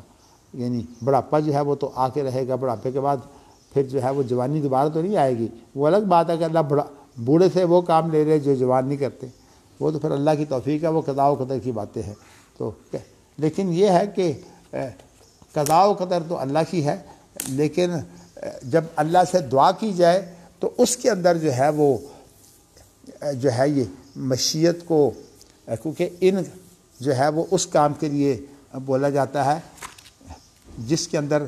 یعنی بڑھاپا جو ہے وہ تو آ کے رہے گا، بڑھاپے کے بعد پھر جو ہے وہ جوانی دوبارہ تو نہیں آئے گی. وہ الگ بات ہے کہ اللہ بوڑھے سے وہ کام لے رہے جو جوان نہیں کرتے، وہ تو پھر اللہ کی توفیق ہے، وہ قضاء و قدر کی باتیں ہیں. تو لیکن یہ ہے کہ قضاء و قدر تو اللہ کی ہے، لیکن جب اللہ سے دعا کی جائے تو اس کے اندر جو ہے وہ جو ہے یہ مشیت کو، کیونکہ ان جو ہے وہ اس کام کے لیے بولا جاتا ہے جس کے اندر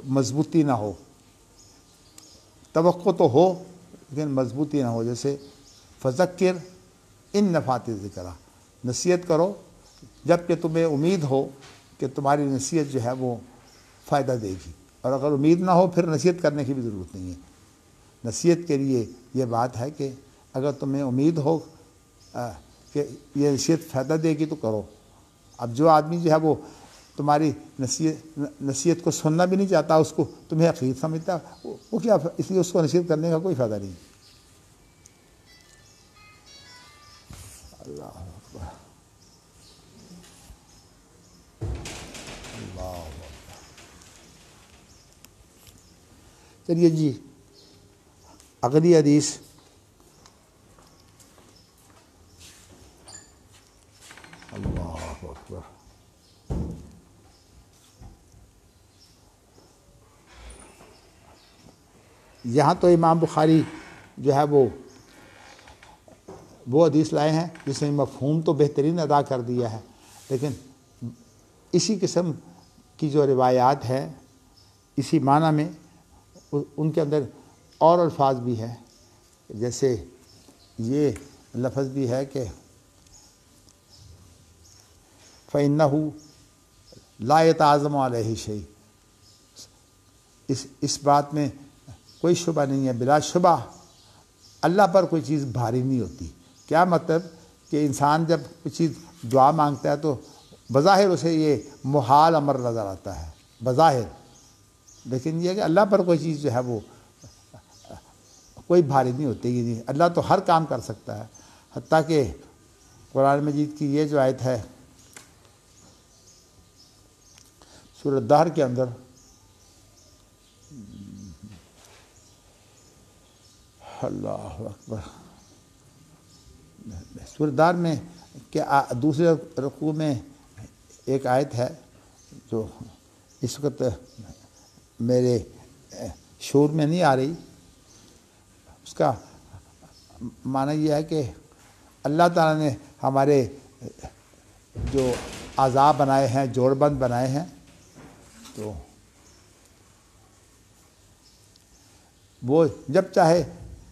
مضبوطی نہ ہو، توقع تو ہو لیکن مضبوطی نہ ہو. جیسے فذکر ان نفعت ذکرہ، نصیحت کرو جب کہ تمہیں امید ہو کہ تمہاری نصیحت جو ہے وہ فائدہ دے گی، اور اگر امید نہ ہو پھر نصیحت کرنے کی بھی ضرورت نہیں ہے. نصیحت کے لیے یہ بات ہے کہ اگر تمہیں امید ہو کہ یہ نصیحت فائدہ دے گی تو کرو. اب جو آدمی جو ہے وہ تمہاری نصیحت کو سننا بھی نہیں چاہتا، اس کو تمہیں حقیر سمجھتا، وہ کیا، اس لیے اس کو نصیحت کرنے کا کوئی فائدہ نہیں. اللہ اکبر، اللہ اکبر. چلیے جی اگلی حدیث. اللہ اکبر. یہاں تو امام بخاری جو ہے وہ حدیث لائے ہیں جس نے مفہوم تو بہترین ادا کر دیا ہے، لیکن اسی قسم کی جو روایات ہے اسی معنی میں ان کے اندر اور الفاظ بھی ہیں. جیسے یہ لفظ بھی ہے کہ فَإِنَّهُ لَا يَتَعَظَّمُ عَلَيْهِ شَيْءٌ، اس بات میں کوئی شبہ نہیں ہے، بلا شبہ اللہ پر کوئی چیز بھاری نہیں ہوتی. کیا مطلب کہ انسان جب کوئی چیز دعا مانگتا ہے تو بظاہر اسے یہ محال امر نظر آتا ہے بظاہر، لیکن یہ کہ اللہ پر کوئی چیز جو ہے وہ کوئی بھاری نہیں ہوتی. اللہ تو ہر کام کر سکتا ہے. حتیٰ کہ قرآن مجید کی یہ جو آیت ہے سورۃ الدہر کے اندر، اللہ اکبر، سورۃ الدہر میں کہ دوسرے رکوع میں ایک آیت ہے جو اس وقت میرے شعور میں نہیں آ رہی. اس کا معنی یہ ہے کہ اللہ تعالیٰ نے ہمارے جو اعضاء بنائے ہیں، جوڑ بند بنائے ہیں، تو وہ جب چاہے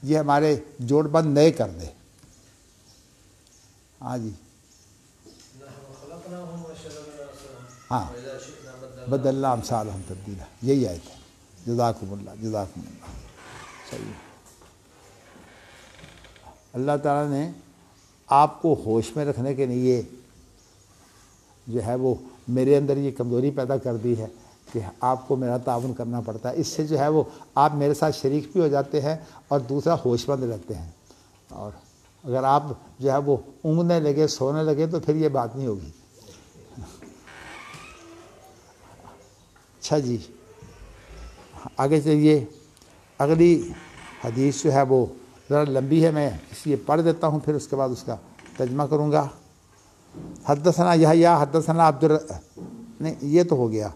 یہ ہمارے جوڑ بند نئے کر دے. ہاں جی، ہاں، بدلنا امثالہم تبدیلا، یہی آیت ہے. جزاکم اللہ، جزاکم اللہ. صحیح. اللہ تعالیٰ نے آپ کو ہوش میں رکھنے کے لیے جو ہے وہ میرے اندر یہ کمزوری پیدا کر دی ہے کہ آپ کو میرا تعاون کرنا پڑتا ہے. اس سے جو ہے وہ آپ میرے ساتھ شریک بھی ہو جاتے ہیں اور دوسرا ہوش مند رہتے ہیں. اور اگر آپ جو ہے وہ اونگنے لگے، سونے لگے تو پھر یہ بات نہیں ہوگی. اچھا جی آگے چلیے. اگلی حدیث جو ہے وہ ذرا لمبی ہے، میں اس لیے پڑھ دیتا ہوں، پھر اس کے بعد اس کا ترجمہ کروں گا. حدثنا یحییٰ حدثنا نہیں یہ تو ہو گیا.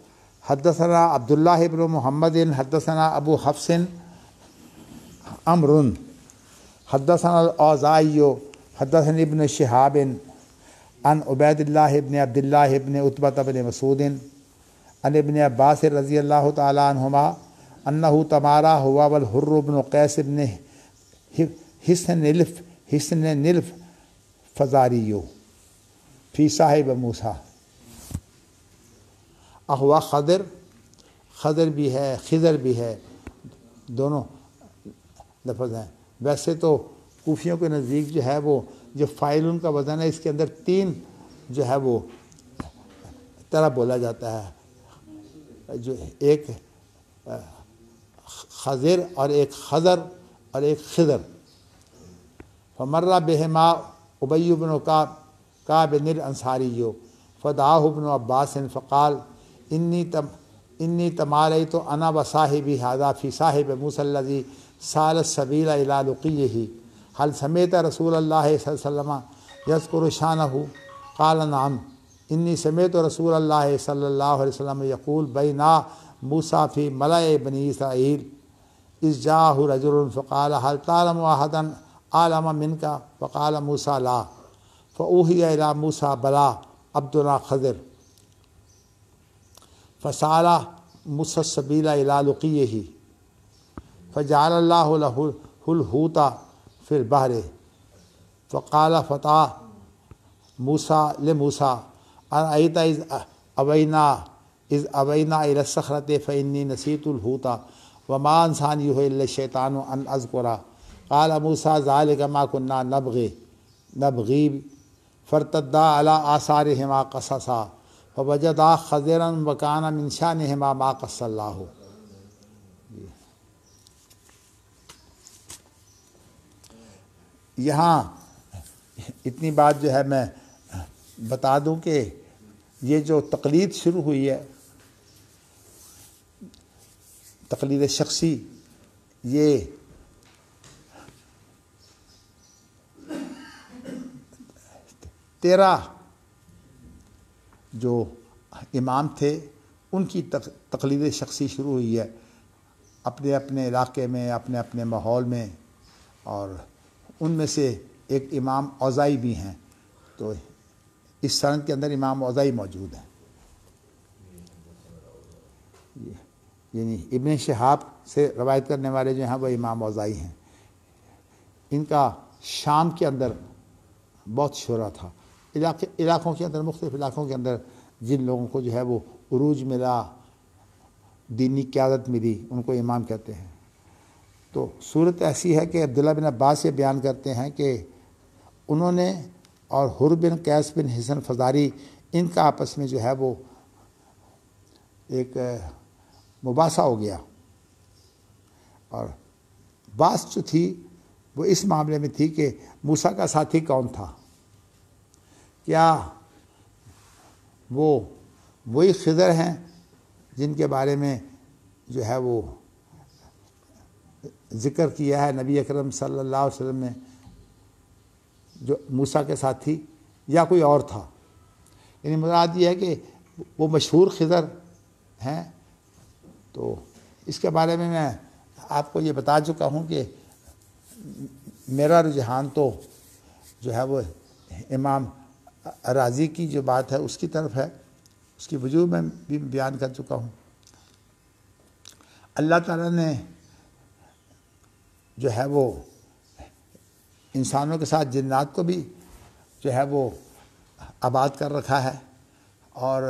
حدثنا عبداللہ ابن محمد حدثنا ابو حفص عمر حدثنا الاوزاعی حدثنا ابن شہاب عن عبید اللہ ابن عبداللہ ابن عتبہ بن مسعود عن ابن عباس رضی اللہ تعالی عنہما انہ تمارا ہوا والحر بن قیس بن حسن نلف فزاریو فی صاحب موسیٰ. احوا خضر بھی ہے، خضر بھی ہے، دونوں لفظ ہیں. ویسے تو کوفیوں کے نزدیک جو ہے وہ جو فاعل کا وزن ہے اس کے اندر 3 جو ہے وہ طرح بولا جاتا ہے، جو ایک خضر اور ایک خضر اور ایک خضر. فمرہ بہما ابی بن کعب الانصاری فدعاہ ابن عباس فقال انی تمالیت انا وصاحبی ھذا فی صاحب موسیٰ الذی سال السبیل الی لقیہ هل سمعت رسول اللہ صلی اللہ علیہ وسلم یذکر شانہ قال نعم انی سمعت رسول اللہ صلی اللہ علیہ وسلم یقول بینا موسیٰ فی ملأ بنی اسرائیل اذ جاءہ رجل فقال هل تعلم احدا اعلم منك فقال موسى لا فأوحي الى موسى بلى عبدنا خضر فسأل موسى السبيل الى لقيه فجعل الله له الحوت في البحر فقال فتى موسى لموسى أرأيت إذ أوينا إلى الصخرة فإني نسيت الحوت وما أنسانيه إلا الشيطان أن أذكره قال موسى ذلك ما كنا نبغي فارتدا على آثارهما قصصا فوجدا خضرا وكان من شأنهما ما قص الله. یہاں اتنی بات جو ہے میں بتا دوں کہ یہ جو تقلید شروع ہوئی ہے، تقلید شخصی، یہ تیرہ جو امام تھے ان کی تقلید شخصی شروع ہوئی ہے اپنے اپنے علاقے میں، اپنے اپنے ماحول میں، اور ان میں سے ایک امام اوزائی بھی ہیں. تو اس سند کے اندر امام اوزائی موجود ہیں. یعنی ابن شہاب سے روایت کرنے والے جو ہیں وہ امام اوزائی ہیں. ان کا شام کے اندر بہت شہرہ تھا. علاقوں کے اندر، مختلف علاقوں کے اندر جن لوگوں کو جو ہے وہ عروج ملا، دینی قیادت ملی، ان کو امام کہتے ہیں. تو صورت ایسی ہے کہ عبداللہ بن عباس یہ بیان کرتے ہیں کہ انہوں نے اور حر بن قیس بن حصن فزاری، ان کا آپس میں جو ہے وہ ایک مباحثہ ہو گیا. اور بحث جو تھی وہ اس معاملے میں تھی کہ موسیٰ کا ساتھی کون تھا. کیا وہ وہی خضر ہیں جن کے بارے میں جو ہے وہ ذکر کیا ہے نبی اکرم صلی اللہ علیہ وسلم نے، جو موسیٰ کے ساتھی، یا کوئی اور تھا؟ یعنی مراد یہ ہے کہ وہ مشہور خضر ہیں. تو اس کے بارے میں آپ کو یہ بتا چکا ہوں کہ میرا رجحان تو جو ہے وہ امام رازی کی جو بات ہے اس کی طرف ہے. اس کی وجوہ میں بھی بیان کر چکا ہوں. اللہ تعالیٰ نے جو ہے وہ انسانوں کے ساتھ جنات کو بھی جو ہے وہ آباد کر رکھا ہے، اور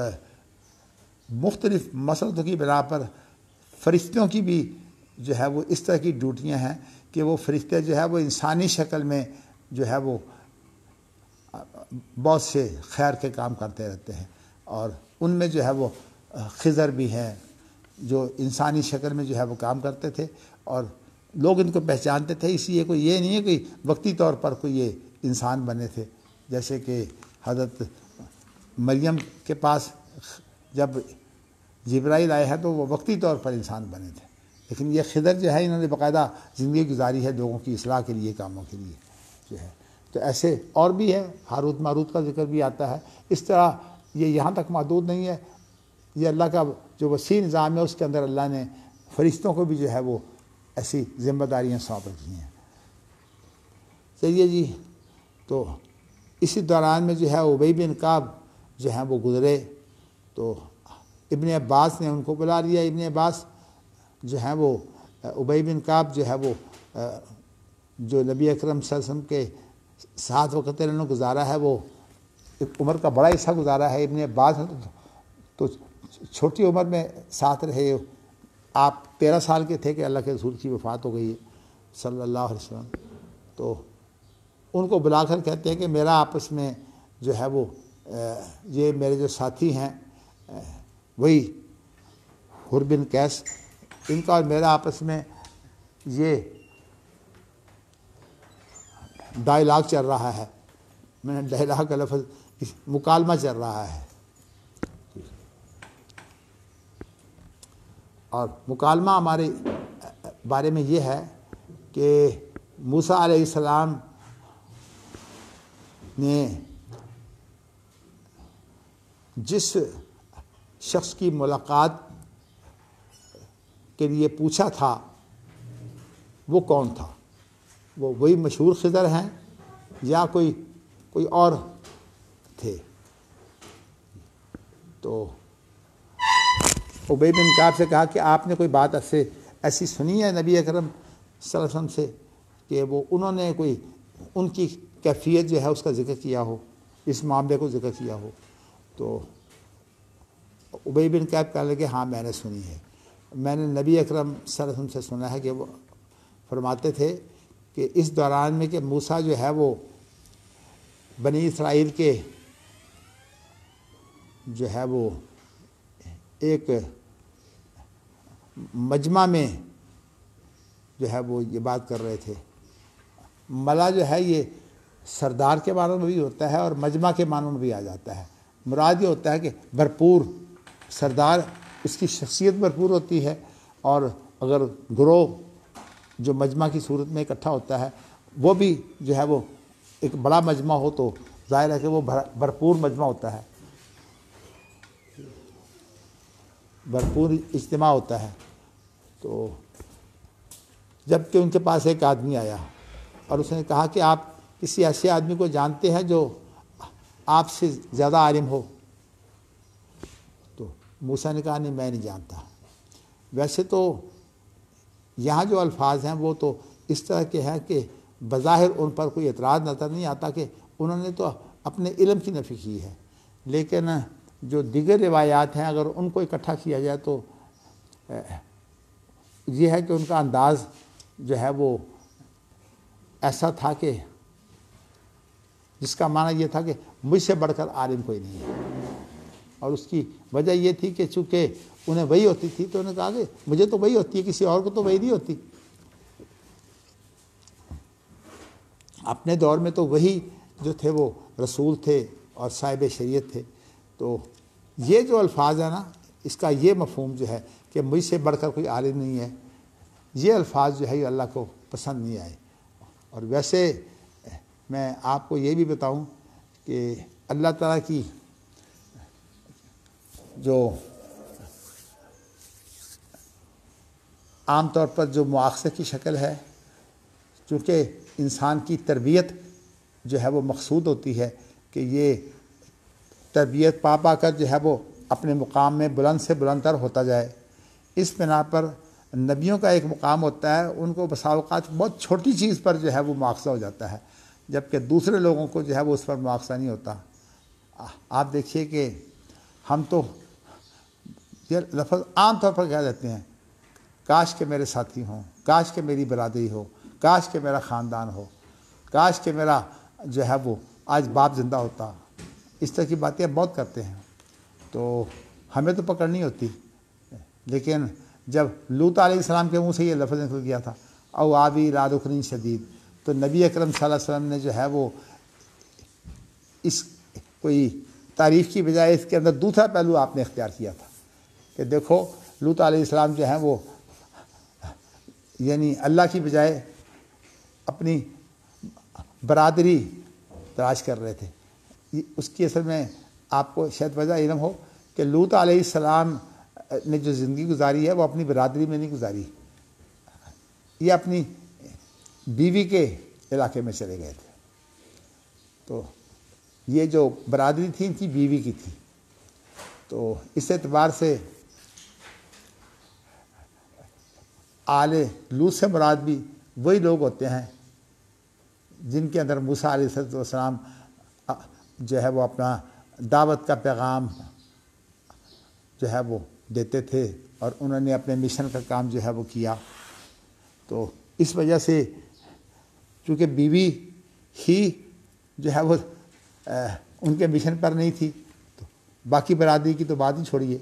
مختلف مسلطوں کی بنا پر فرشتوں کی بھی جو ہے وہ اس طرح کی ڈیوٹیاں ہیں کہ وہ فرشتے جو ہے وہ انسانی شکل میں جو ہے وہ بہت سے خیر کے کام کرتے رہتے ہیں. اور ان میں جو ہے وہ خضر بھی ہیں جو انسانی شکل میں جو ہے وہ کام کرتے تھے، اور لوگ ان کو پہچانتے تھے. اس لیے کوئی یہ نہیں ہے کہ وقتی طور پر کوئی یہ انسان بنے تھے. جیسے کہ حضرت مریم کے پاس جب جبرائیل آئے ہیں تو وہ وقتی طور پر انسان بنے تھے، لیکن یہ خضر جو ہے انہوں نے باقاعدہ زندگی گزاری ہے لوگوں کی اصلاح کے لیے، کاموں کے لیے جو ہے. تو ایسے اور بھی ہے، ہاروت ماروت کا ذکر بھی آتا ہے. اس طرح یہ یہاں تک محدود نہیں ہے. یہ اللہ کا جو وسیع نظام ہے اس کے اندر اللہ نے فرشتوں کو بھی جو ہے وہ ایسی ذمہ داریاں سونپ رکھی ہیں. چلیے جی. تو اسی دوران میں جو ہے ابی بن کعب جو ہیں وہ گزرے، تو ابن عباس نے ان کو بلا لیا. ابن عباس جو ہیں وہ ابی بن کعب جو ہے وہ جو نبی اکرم صلی اللہ علیہ وسلم کے ساتھ وقت انہوں نے گزارا ہے، وہ عمر کا بڑا حصہ گزارا ہے. ابن عباس تو چھوٹی عمر میں ساتھ رہے. آپ 13 سال کے تھے کہ اللہ کے رسول کی وفات ہو گئی ہے صلی اللہ علیہ وسلم. تو ان کو بلا کر کہتے ہیں کہ میرا آپس میں جو ہے وہ یہ میرے جو ساتھی ہیں وہی حر بن قیس، ان کا اور میرا آپس میں یہ ڈائلاگ چل رہا ہے. میں نے ڈائلاگ کا لفظ مکالمہ چل رہا ہے. اور مکالمہ ہمارے بارے میں یہ ہے کہ موسیٰ علیہ السلام نے جس شخص کی ملاقات کے لیے پوچھا تھا وہ کون تھا، وہ وہی مشہور خضر ہیں یا کوئی اور تھے؟ تو ابی بن کعب سے کہا کہ آپ نے کوئی بات ایسی سنی ہے نبی اکرم صلی اللہ علیہ وسلم سے کہ انہوں نے کوئی ان کی کیفیت جو ہے اس کا ذکر کیا ہو، اس معاملے کو ذکر کیا ہو؟ تو ابی بن کعب کہنے لگے ہاں میں نے سنی ہے، میں نے نبی اکرم صلی اللہ علیہ وسلم سے سنا ہے کہ وہ فرماتے تھے کہ اس دوران میں کہ موسیٰ جو ہے وہ بنی اسرائیل کے جو ہے وہ ایک مجمع میں جو ہے وہ یہ بات کر رہے تھے۔ ملا جو ہے یہ سردار کے معنوں میں بھی ہوتا ہے اور مجمع کے معنوں میں بھی آ جاتا ہے۔ مراد یہ ہوتا ہے کہ بھرپور سردار، اس کی شخصیت بھرپور ہوتی ہے، اور اگر گروہ جو مجمع کی صورت میں اکٹھا ہوتا ہے وہ بھی جو ہے وہ ایک بڑا مجمع ہو تو ظاہر ہے کہ وہ بھرپور مجمع ہوتا ہے، بھرپور اجتماع ہوتا ہے۔ تو جب کہ ان کے پاس ایک آدمی آیا اور اس نے کہا کہ آپ کسی ایسے آدمی کو جانتے ہیں جو آپ سے زیادہ عالم ہو؟ تو موسیٰ نے کہا نہیں میں نہیں جانتا۔ ویسے تو یہاں جو الفاظ ہیں وہ تو اس طرح کے ہیں کہ بظاہر ان پر کوئی اعتراض نظر نہیں آتا کہ انہوں نے تو اپنے علم کی نفی کی ہے، لیکن جو دیگر روایات ہیں اگر ان کو اکٹھا کیا جائے تو یہ ہے کہ ان کا انداز جو ہے وہ ایسا تھا کہ جس کا معنی یہ تھا کہ مجھ سے بڑھ کر عالم کوئی نہیں ہے، اور اس کی وجہ یہ تھی کہ چونکہ انہیں وہی ہوتی تھی تو انہوں نے کہا کہ مجھے تو وہی ہوتی ہے، کسی اور کو تو وہی نہیں ہوتی۔ اپنے دور میں تو وہی جو تھے وہ رسول تھے اور صاحب شریعت تھے۔ تو یہ جو الفاظ ہیں نا، اس کا یہ مفہوم جو ہے کہ مجھ سے بڑھ کر کوئی عالم نہیں ہے، یہ الفاظ جو ہے یہ اللہ کو پسند نہیں آئے۔ اور ویسے میں آپ کو یہ بھی بتاؤں کہ اللہ تعالیٰ کی جو عام طور پر جو مواخذے کی شکل ہے، چونکہ انسان کی تربیت جو ہے وہ مقصود ہوتی ہے کہ یہ تربیت پا کر جو ہے وہ اپنے مقام میں بلند سے بلندتر ہوتا جائے، اس بنا پر نبیوں کا ایک مقام ہوتا ہے، ان کو بسا اوقات بہت چھوٹی چیز پر جو ہے وہ مواخذہ ہو جاتا ہے، جبکہ دوسرے لوگوں کو جو ہے وہ اس پر مواخذہ نہیں ہوتا۔ آپ دیکھیے کہ ہم تو یہ لفظ عام طور پر کہہ دیتے ہیں کاش کہ میرے ساتھی ہوں، کاش کہ میری برادری ہو، کاش کہ میرا خاندان ہو، کاش کہ میرا جو ہے وہ آج باپ زندہ ہوتا، اس طرح کی باتیں بہت کرتے ہیں۔ تو ہمیں تو پکڑ نہیں ہوتی، لیکن جب لوط علیہ السلام کے منہ سے یہ لفظ نکل گیا تھا او آبی لا رکن شدید، تو نبی اکرم صلی اللہ علیہ وسلم نے جو ہے وہ اس کوئی تعریف کی بجائے اس کے اندر دوسرا پہلو آپ نے اختیار کیا تھا کہ دیکھو لوط علیہ السلام جو ہیں وہ یعنی اللہ کی بجائے اپنی برادری تلاش کر رہے تھے۔ اس کی اصل میں آپ کو شاید وجہ علم ہو کہ لوط علیہ السلام نے جو زندگی گزاری ہے وہ اپنی برادری میں نہیں گزاری، یہ اپنی بیوی کے علاقے میں چلے گئے تھے۔ تو یہ جو برادری تھی ان کی بیوی کی تھی، تو اس اعتبار سے آل لوط سے مراد بھی وہی لوگ ہوتے ہیں جن کے اندر موسیٰ علیہ السلام جو ہے وہ اپنا دعوت کا پیغام جو ہے وہ دیتے تھے، اور انہوں نے اپنے مشن کا کام جو ہے وہ کیا۔ تو اس وجہ سے چونکہ بیوی ہی جو ہے وہ ان کے مشن پر نہیں تھی تو باقی برادری کی تو بات ہی چھوڑیے۔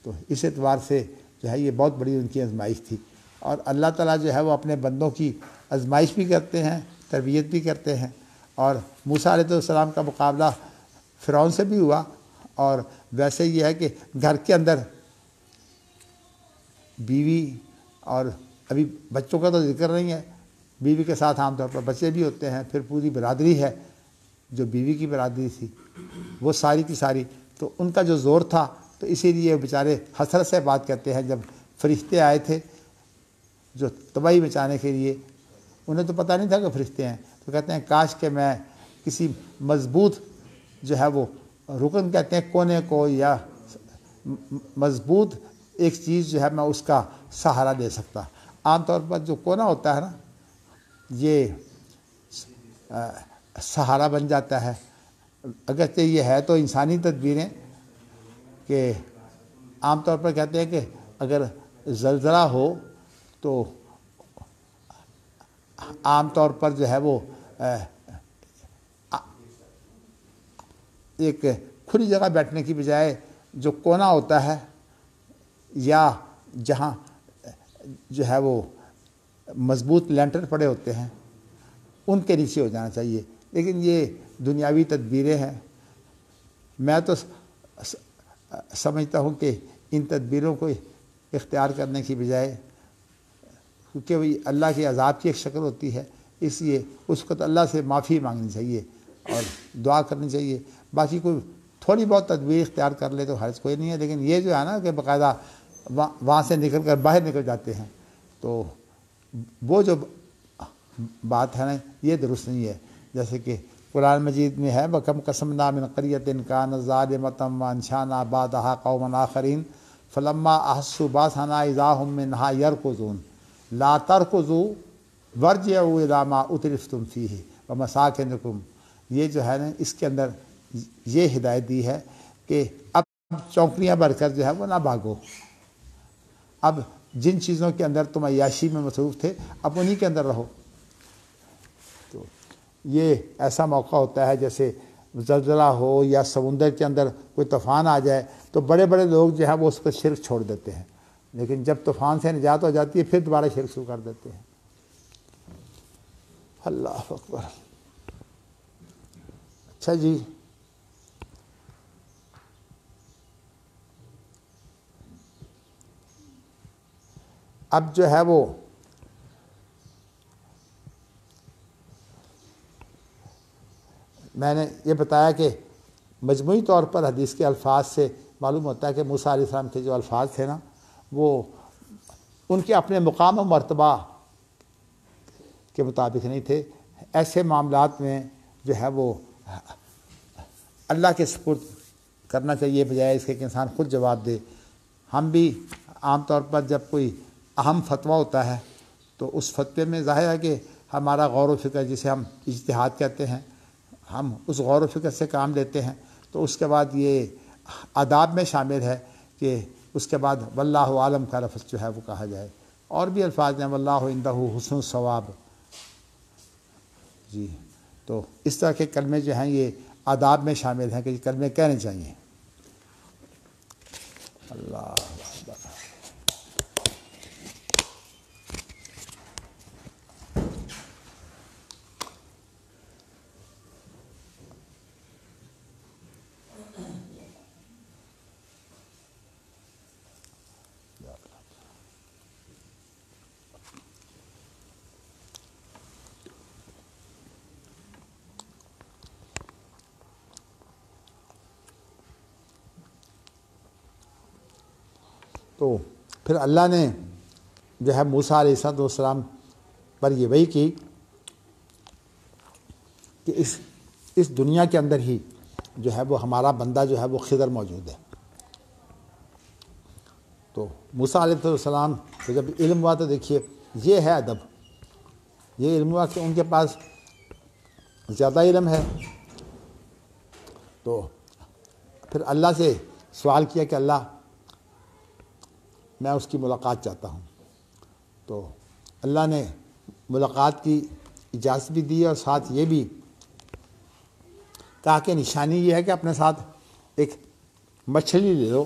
تو اس اعتبار سے جو ہے یہ بہت بڑی ان کی آزمائش تھی، اور اللہ تعالیٰ جو ہے وہ اپنے بندوں کی آزمائش بھی کرتے ہیں، تربیت بھی کرتے ہیں۔ اور موسیٰ علیہ السلام کا مقابلہ فرعون سے بھی ہوا، اور ویسے یہ ہے کہ گھر کے اندر بیوی اور ابھی بچوں کا تو ذکر نہیں ہے، بیوی کے ساتھ عام طور پر بچے بھی ہوتے ہیں، پھر پوری برادری ہے جو بیوی کی برادری تھی وہ ساری کی ساری، تو ان کا جو زور تھا، تو اسی لیے بیچارے حسرت سے بات کرتے ہیں جب فرشتے آئے تھے جو تباہی مچانے کے لیے، انہیں تو پتہ نہیں تھا کہ فرشتے ہیں، تو کہتے ہیں کاش کہ میں کسی مضبوط جو ہے وہ رکن کہتے ہیں کونے کو، یا مضبوط ایک چیز جو ہے میں اس کا سہارا دے سکتا۔ عام طور پر جو کونا ہوتا ہے نا، یہ سہارا بن جاتا ہے، اگرچہ یہ ہے تو انسانی تدبیریں کہ عام طور پر کہتے ہیں کہ اگر زلزلہ ہو تو عام طور پر جو ہے وہ ایک کھلی جگہ بیٹھنے کی بجائے جو کونا ہوتا ہے یا جہاں جو ہے وہ مضبوط لینٹر پڑے ہوتے ہیں ان کے نیچے ہو جانا چاہیے، لیکن یہ دنیاوی تدبیریں ہیں۔ میں تو سمجھتا ہوں کہ ان تدبیروں کو اختیار کرنے کی بجائے، کیونکہ وہی اللہ کے عذاب کی ایک شکل ہوتی ہے، اس لیے اس کو تو اللہ سے معافی مانگنی چاہیے اور دعا کرنی چاہیے۔ باقی کوئی تھوڑی بہت تدبیر اختیار کر لے تو حرج کوئی نہیں ہے، لیکن یہ جو ہے نا کہ باقاعدہ وہاں سے نکل کر باہر نکل جاتے ہیں، تو وہ جو بات ہے نا یہ درست نہیں ہے۔ جیسے کہ قرآن مجید میں ہے وَكَمْ قَسَمْنَا مِنْ قَرْيَةٍ كَانَتْ ظَالِمَةً وَأَنشَأْنَا بَعْدَهَا قَوْمًا آخَرِينَ فَلَمَّا أَحَسُّوا بَأْسَنَا إِذَا هُمْ مِنْهَا يَرْكُضُونَ لَا تَرْكُضُوا وَارْجِعُوا إِلَىٰ مَا أُتْرِفْتُمْ فِيهِ وَمَسَاكِنُكُمْ۔ یہ جو ہے نا اس کے اندر یہ ہدایت دی ہے کہ اب چوکیاں بھر کر جو ہے وہ نہ بھاگو، اب جن چیزوں کے اندر تم عیاشی میں مصروف تھے اب انہی کے اندر رہو۔ تو یہ ایسا موقع ہوتا ہے جیسے زلزلہ ہو یا سمندر کے اندر کوئی طوفان آ جائے تو بڑے بڑے لوگ جو ہے وہ اس پر شرک چھوڑ دیتے ہیں، لیکن جب طوفان سے نجات ہو جاتی ہے پھر دوبارہ شرک شروع کر دیتے ہیں۔ اللہ اکبر۔ اچھا جی، اب جو ہے وہ میں نے یہ بتایا کہ مجموعی طور پر حدیث کے الفاظ سے معلوم ہوتا ہے کہ موسیٰ علیہ السلام کے جو الفاظ تھے نا وہ ان کے اپنے مقام و مرتبہ کے مطابق نہیں تھے۔ ایسے معاملات میں جو ہے وہ اللہ کے سپرد کرنا چاہیے بجائے اس کے کہ انسان خود جواب دے۔ ہم بھی عام طور پر جب کوئی اہم فتویٰ ہوتا ہے تو اس فتوے میں ظاہر ہے کہ ہمارا غور و فکر، جسے ہم اجتہاد کہتے ہیں، ہم اس غور و فکر سے کام لیتے ہیں، تو اس کے بعد یہ آداب میں شامل ہے کہ اس کے بعد واللہ عالم کا لفظ جو ہے وہ کہا جائے۔ اور بھی الفاظ ہیں واللہ عندہ حسن الثواب، جی، تو اس طرح کے کلمے جو ہیں یہ آداب میں شامل ہیں کہ یہ کلمے کہنے چاہیے۔ اللہ اکبر۔ تو پھر اللہ نے جو ہے موسیٰ علیہ السلام پر یہ وحی کی کہ اس دنیا کے اندر ہی جو ہے وہ ہمارا بندہ جو ہے وہ خضر موجود ہے۔ تو موسیٰ علیہ السلام کو جب علم ہوا تو دیکھیے یہ ہے ادب، یہ علم ہوا کہ ان کے پاس زیادہ علم ہے، تو پھر اللہ سے سوال کیا کہ اللہ میں اس کی ملاقات چاہتا ہوں، تو اللہ نے ملاقات کی اجازت بھی دی اور ساتھ یہ بھی کہا کہ نشانی یہ ہے کہ اپنے ساتھ ایک مچھلی لے لو،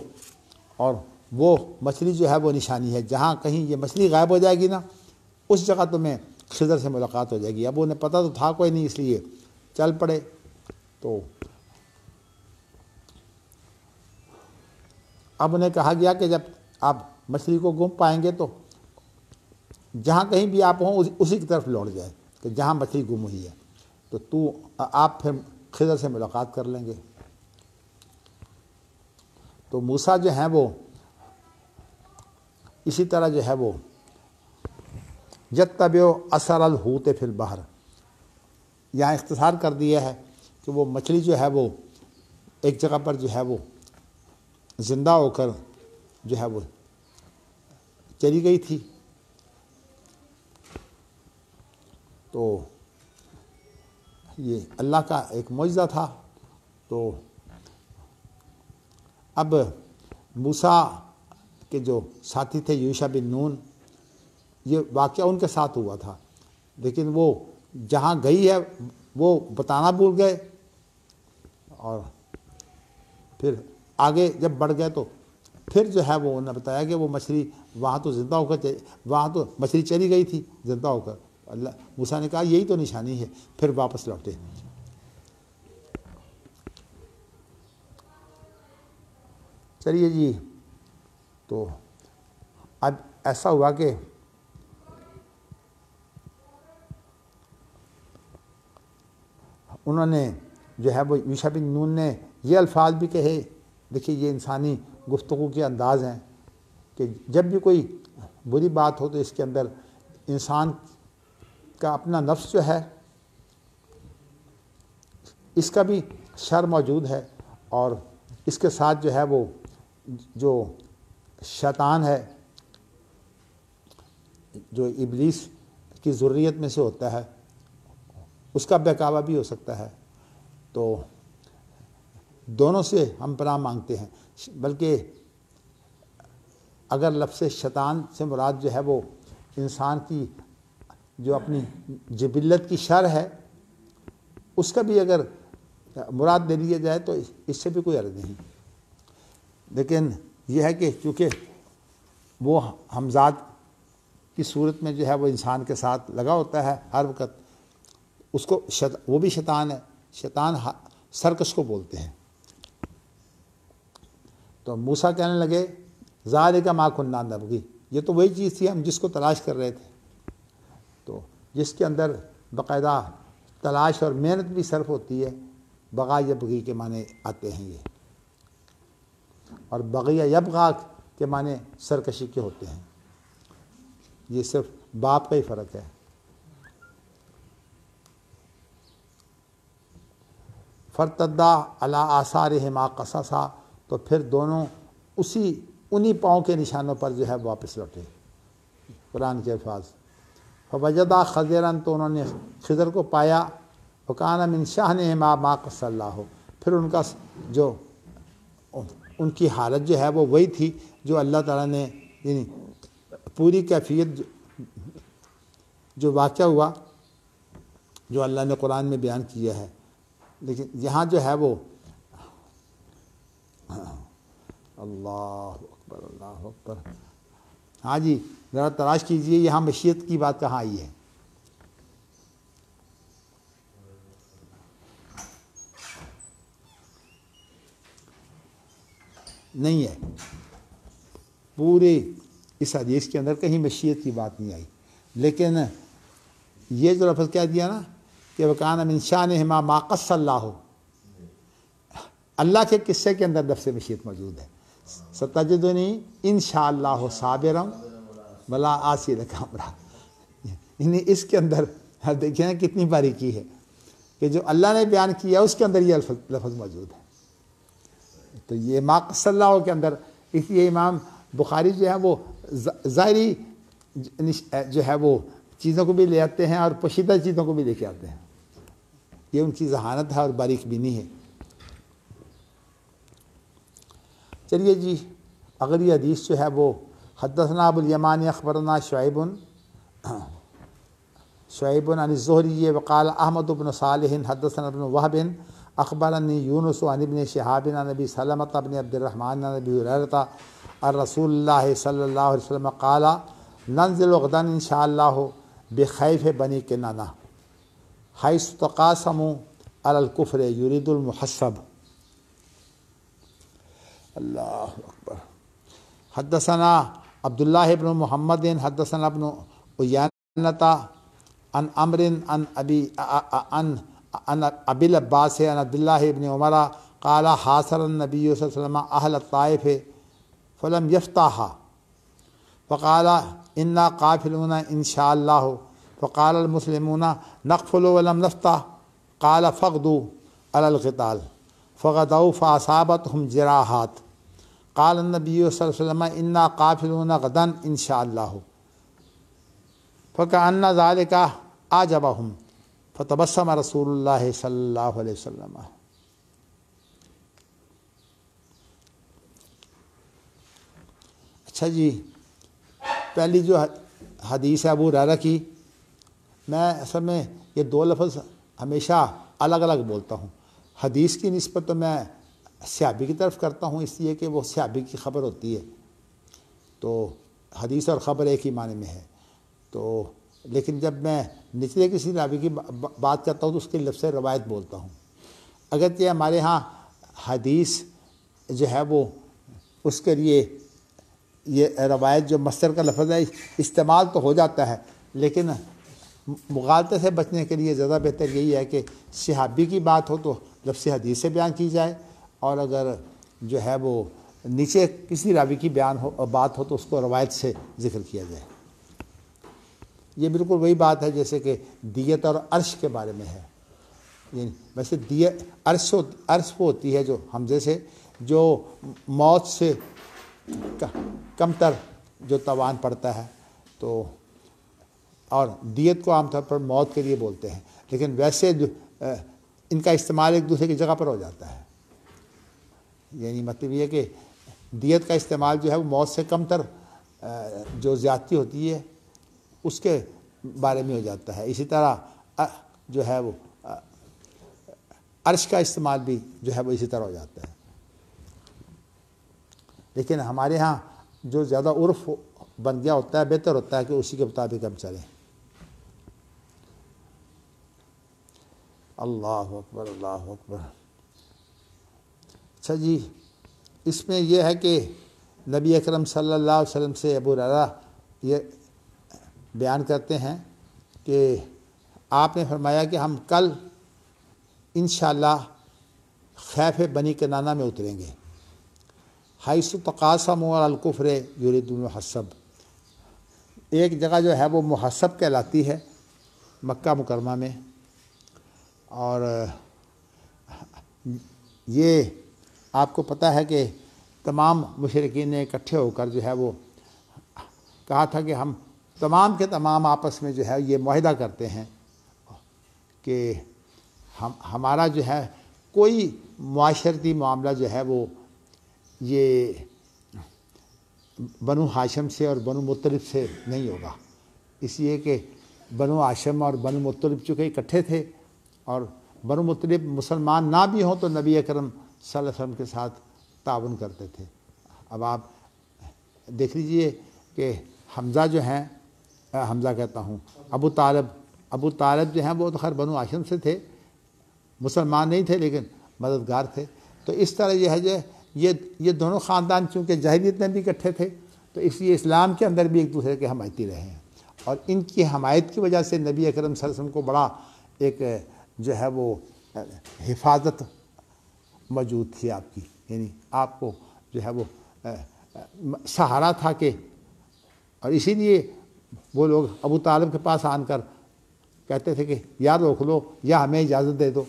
اور وہ مچھلی جو ہے وہ نشانی ہے، جہاں کہیں یہ مچھلی غائب ہو جائے گی نا اس جگہ تمہیں خضر سے ملاقات ہو جائے گی۔ اب انہیں پتہ تو تھا کوئی نہیں، اس لیے چل پڑے۔ تو اب انہیں کہا گیا کہ جب آپ مچھلی کو گم پائیں گے تو جہاں کہیں بھی آپ ہوں اسی کی طرف لوٹ جائے کہ جہاں مچھلی گم ہوئی ہے، تو آپ پھر خضر سے ملاقات کر لیں گے۔ تو موسیٰ جو ہیں وہ اسی طرح جو ہے وہ یتبع اثر الحوت فی البحر، یہاں اختصار کر دیا ہے کہ وہ مچھلی جو ہے وہ ایک جگہ پر جو ہے وہ زندہ ہو کر جو ہے وہ چلی گئی تھی. تو یہ اللہ کا ایک معجزہ تھا. تو اب موسیٰ کے جو ساتھی تھے یوشع بن نون، یہ واقعہ ان کے ساتھ ہوا تھا، لیکن وہ جہاں گئی ہے وہ بتانا بھول گئے، اور پھر آگے جب بڑھ گئے تو پھر جو ہے وہ انہوں نے بتایا کہ وہ مچھلی وہاں تو زندہ ہو کر وہاں تو مچھلی چلی گئی تھی زندہ ہو کر. اللہ موسیٰ نے کہا یہی تو نشانی ہے، پھر واپس لوٹے. چلیے جی، تو اب ایسا ہوا کہ انہوں نے جو ہے وہ یوشع بن نون نے یہ الفاظ بھی کہے. دیکھیے یہ انسانی گفتگو کے انداز ہیں کہ جب بھی کوئی بری بات ہو تو اس کے اندر انسان کا اپنا نفس جو ہے اس کا بھی شر موجود ہے، اور اس کے ساتھ جو ہے وہ جو شیطان ہے جو ابلیس کی ذریت میں سے ہوتا ہے اس کا بہکاوا بھی ہو سکتا ہے. تو دونوں سے ہم پناہ مانگتے ہیں. بلکہ اگر لفظ شیطان سے مراد جو ہے وہ انسان کی جو اپنی جبلت کی شر ہے اس کا بھی اگر مراد دے لیا جائے تو اس سے بھی کوئی عرض نہیں. لیکن یہ ہے کہ چونکہ وہ ہمزاد کی صورت میں جو ہے وہ انسان کے ساتھ لگا ہوتا ہے ہر وقت، اس کو وہ بھی شیطان ہے. شیطان سرکش کو بولتے ہیں. تو موسیٰ کہنے لگے ذالک ما کنا نبغی، یہ تو وہی چیز تھی ہم جس کو تلاش کر رہے تھے. تو جس کے اندر باقاعدہ تلاش اور محنت بھی صرف ہوتی ہے. بغا یبغی کے معنی آتے ہیں یہ، اور بغی یبغا کے معنی سرکشی کے ہوتے ہیں. یہ صرف باپ کا ہی فرق ہے. فرتدا علی آثارہما قصصا، تو پھر دونوں انہی پاؤں کے نشانوں پر جو ہے واپس لوٹے. قرآن کے الفاظ فوجدا خضرا، تو انہوں نے خضر کو پایا. وکان من شأنہما ما قص اللہ، پھر ان کا جو ان کی حالت جو ہے وہ وہی تھی جو اللہ تعالیٰ نے یعنی پوری کیفیت جو واقعہ ہوا جو اللہ نے قرآن میں بیان کیا ہے. لیکن یہاں جو ہے وہ اللہ اکبر اللہ اکبر، ہاں جی ذرا تلاش کیجئے یہاں مشیت کی بات کہاں آئی ہے. نہیں ہے، پورے اس حدیث کے اندر کہیں مشیت کی بات نہیں آئی. لیکن یہ جو لفظ کہہ دیا نا کہ وکان من شأنہما ما قص اللہ، اللہ کے قصے کے اندر لفظ مشیت موجود ہے. ستجدنی انشاء اللہ صابرا ولا عاصی لک امرا. یعنی اس کے اندر دیکھیں نا کتنی باریکی ہے کہ جو اللہ نے بیان کیا اس کے اندر یہ لفظ موجود ہے. تو یہ ما قص اللہ کے اندر اس لیے امام بخاری جو ہے وہ ظاہری جو ہے وہ چیزوں کو بھی لے آتے ہیں اور پوشیدہ چیزوں کو بھی لے کے آتے ہیں. یہ ان کی ذہانت ہے اور باریک بینی ہے. چلیے جی اگلی حدیث جو ہے وہ حدثنا ابو الیمان اخبرنا شعیب عن الزہری وقال احمد بن صالح حدثنا ابن وہب اخبرنی یونس عن ابن شہاب عن ابی سلمۃ بن عبد الرحمن عن ابی ہریرہ عن رسول اللہ صلی اللہ علیہ وسلم قال ننزل غدا ان شاء اللہ بخیف بنی کنانہ حیث تقاسموا علی الکفر یرید المحسب. اللہ اکبر. حدثنا عبداللہ بن محمد حدثنا ابن عیینۃ عن عمر عن ابی العباس عن عبداللہ بن عمر قال حاصر النبی صلی اللہ علیہ وسلم اہل الطائف فلم یفتحا فقال انا قافلون ان شاء اللہ فقال المسلمون نقفل ولم نفتح قال فغدوا علی القتال فغدوا فاصابتهم جراحات قال النبی صلی اللہ علیہ وسلم انا قافلون غدا ان شاء اللہ فکأن ذلک اعجبهم فتبسم رسول اللہ صلی اللہ علیہ وسلم۔ اچھا جی، پہلی جو حدیث ہے ابو ہریرہ کی، میں اصل میں یہ دو لفظ ہمیشہ الگ الگ بولتا ہوں۔ حدیث کی نسبت تو میں صحابی کی طرف کرتا ہوں، اس لیے کہ وہ صحابی کی خبر ہوتی ہے، تو حدیث اور خبر ایک ہی معنی میں ہے۔ تو لیکن جب میں نچلے کسی راوی کی بات کرتا ہوں تو اس کے لفظ روایت بولتا ہوں۔ اگرچہ ہمارے ہاں حدیث جو ہے وہ اس کے لیے یہ روایت جو مصدر کا لفظ ہے استعمال تو ہو جاتا ہے، لیکن مغالطے سے بچنے کے لیے زیادہ بہتر یہی ہے کہ صحابی کی بات ہو تو لفظ حدیث سے بیان کی جائے، اور اگر جو ہے وہ نیچے کسی راوی کی بات ہو تو اس کو روایت سے ذکر کیا جائے۔ یہ بالکل وہی بات ہے جیسے کہ دیت اور عرش کے بارے میں ہے۔ یعنی ویسے دیت عرش وہ ہوتی ہے جو حمزے سے، جو موت سے کم تر جو تاوان پڑتا ہے، تو اور دیت کو عام طور پر موت کے لیے بولتے ہیں، لیکن ویسے جو ان کا استعمال ایک دوسرے کی جگہ پر ہو جاتا ہے۔ یعنی مطلب یہ کہ دیت کا استعمال جو ہے وہ موت سے کم تر جو زیادتی ہوتی ہے اس کے بارے میں ہو جاتا ہے۔ اسی طرح جو ہے وہ عرش کا استعمال بھی جو ہے وہ اسی طرح ہو جاتا ہے، لیکن ہمارے ہاں جو زیادہ عرف بن گیا ہوتا ہے بہتر ہوتا ہے کہ اسی کے مطابق ہم چلیں۔ اللہ اکبر اللہ اکبر۔ اچھا جی، اس میں یہ ہے کہ نبی اکرم صلی اللہ علیہ وسلم سے ابو ہریرہ یہ بیان کرتے ہیں کہ آپ نے فرمایا کہ ہم کل انشاءاللہ خیف بنی کنانہ میں اتریں گے، حیث تقاسموا علی الکفر یریدون الحسب۔ ایک جگہ جو ہے وہ محسب کہلاتی ہے مکہ مکرمہ میں، اور یہ آپ کو پتہ ہے کہ تمام مشرکین نے اکٹھے ہو کر جو ہے وہ کہا تھا کہ ہم تمام کے تمام آپس میں جو ہے یہ معاہدہ کرتے ہیں کہ ہمارا جو ہے کوئی معاشرتی معاملہ جو ہے وہ یہ بنو ہاشم سے اور بنو مطلب سے نہیں ہوگا، اس لیے کہ بنو ہاشم اور بنو مطلب چونکہ اکٹھے تھے، اور بنو مطلب مسلمان نہ بھی ہوں تو نبی اکرم صلی اللہ علیہ وسلم کے ساتھ تعاون کرتے تھے۔ اب آپ دیکھ لیجئے کہ حمزہ جو ہیں، حمزہ کہتا ہوں ابو طالب جو ہیں وہ تو خیر بنو ہاشم سے تھے، مسلمان نہیں تھے لیکن مددگار تھے۔ تو اس طرح یہ ہے جو یہ دونوں خاندان چونکہ جاہلیت میں بھی اکٹھے تھے تو اس لیے اسلام کے اندر بھی ایک دوسرے کے حمایتی رہے ہیں، اور ان کی حمایت کی وجہ سے نبی اکرم صلی اللہ علیہ وسلم کو بڑا ایک جو ہے وہ حفاظت موجود تھی آپ کی، یعنی آپ کو جو ہے وہ سہارا تھا کہ، اور اسی لیے وہ لوگ ابو طالب کے پاس آن کر کہتے تھے کہ یا روک لو یا ہمیں اجازت دے دو۔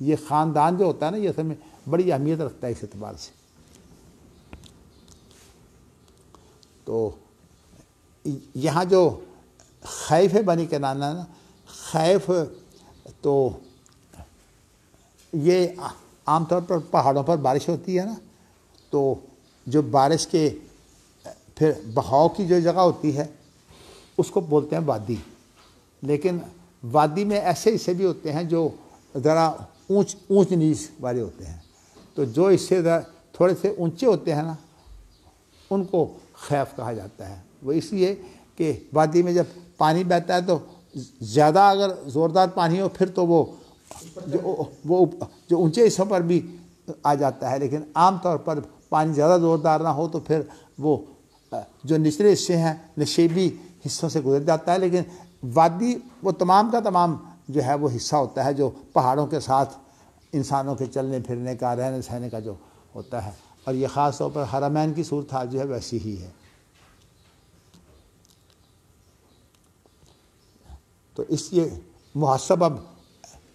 یہ خاندان جو ہوتا ہے نا یہ اصل میں بڑی اہمیت رکھتا ہے اس اعتبار سے۔ تو یہاں جو خیف بنی کنانہ نا، خیف تو یہ عام طور پر پہاڑوں پر بارش ہوتی ہے نا، تو جو بارش کے پھر بہاؤ کی جو جگہ ہوتی ہے اس کو بولتے ہیں وادی، لیکن وادی میں ایسے حصے بھی ہوتے ہیں جو ذرا اونچ نیچ والے ہوتے ہیں، تو جو حصے تھوڑے سے اونچے ہوتے ہیں نا ان کو خیف کہا جاتا ہے۔ وہ اس لیے کہ وادی میں جب پانی بہتا ہے تو زیادہ اگر زوردار پانی ہو پھر تو وہ جو اونچے حصوں پر بھی آ جاتا ہے، لیکن عام طور پر پانی زیادہ زوردار نہ ہو تو پھر وہ جو نچلے حصے ہیں نشیبی حصوں سے گزر جاتا ہے، لیکن وادی وہ تمام کا تمام جو ہے وہ حصہ ہوتا ہے جو پہاڑوں کے ساتھ انسانوں کے چلنے پھرنے کا رہنے سہنے کا جو ہوتا ہے، اور یہ خاص طور پر حرمین کی صورتحال جو ہے ویسی ہی ہے۔ تو اس لیے محسب اب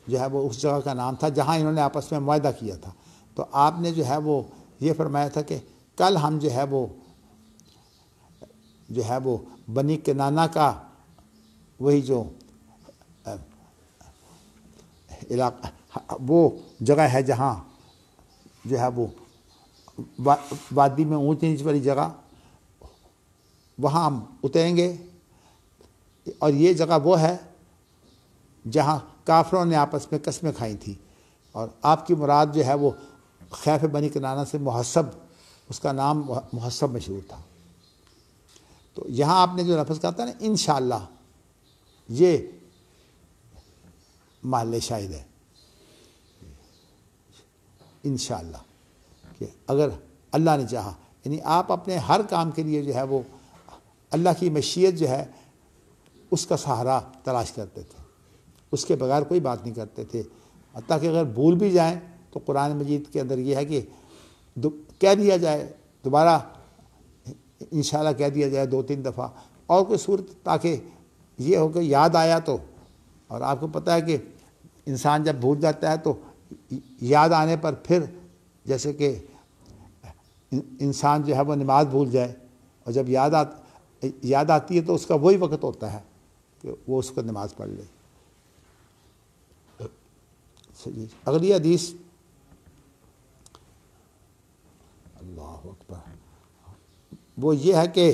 جو ہے وہ اس جگہ کا نام تھا جہاں انہوں نے آپس میں معاہدہ کیا تھا. تو آپ نے جو ہے وہ یہ فرمایا تھا کہ کل ہم جو ہے وہ بنی کنانہ کا وہی جو علاقہ وہ جگہ ہے جہاں جو ہے وہ وادی میں اونچ نیچ والی جگہ وہاں ہم اتریں گے. اور یہ جگہ وہ ہے جہاں کافروں نے آپس میں قسمیں کھائی تھیں. اور آپ کی مراد جو ہے وہ خیف بنی کنانہ سے محسب، اس کا نام محسب مشہور تھا. تو یہاں آپ نے جو لفظ کہا تھا نا انشاءاللہ، یہ محل شاہد ہے. انشاءاللہ کہ اگر اللہ نے چاہا، یعنی آپ اپنے ہر کام کے لیے جو ہے وہ اللہ کی مشیت جو ہے اس کا سہارا تلاش کرتے تھے، اس کے بغیر کوئی بات نہیں کرتے تھے. حتیٰ کہ اگر بھول بھی جائیں تو قرآن مجید کے اندر یہ ہے کہ کہہ دیا جائے، دوبارہ انشاءاللہ کہہ دیا جائے 2-3 دفعہ، اور کوئی صورت تاکہ یہ ہو کہ یاد آیا تو. اور آپ کو پتہ ہے کہ انسان جب بھول جاتا ہے تو یاد آنے پر پھر جیسے کہ انسان جو ہے وہ نماز بھول جائے، اور جب یاد آتی ہے تو اس کا وہی وقت ہوتا ہے کہ وہ اس کو نماز پڑھ لے. اگلی حدیث، اللہ اکبر، وہ یہ ہے کہ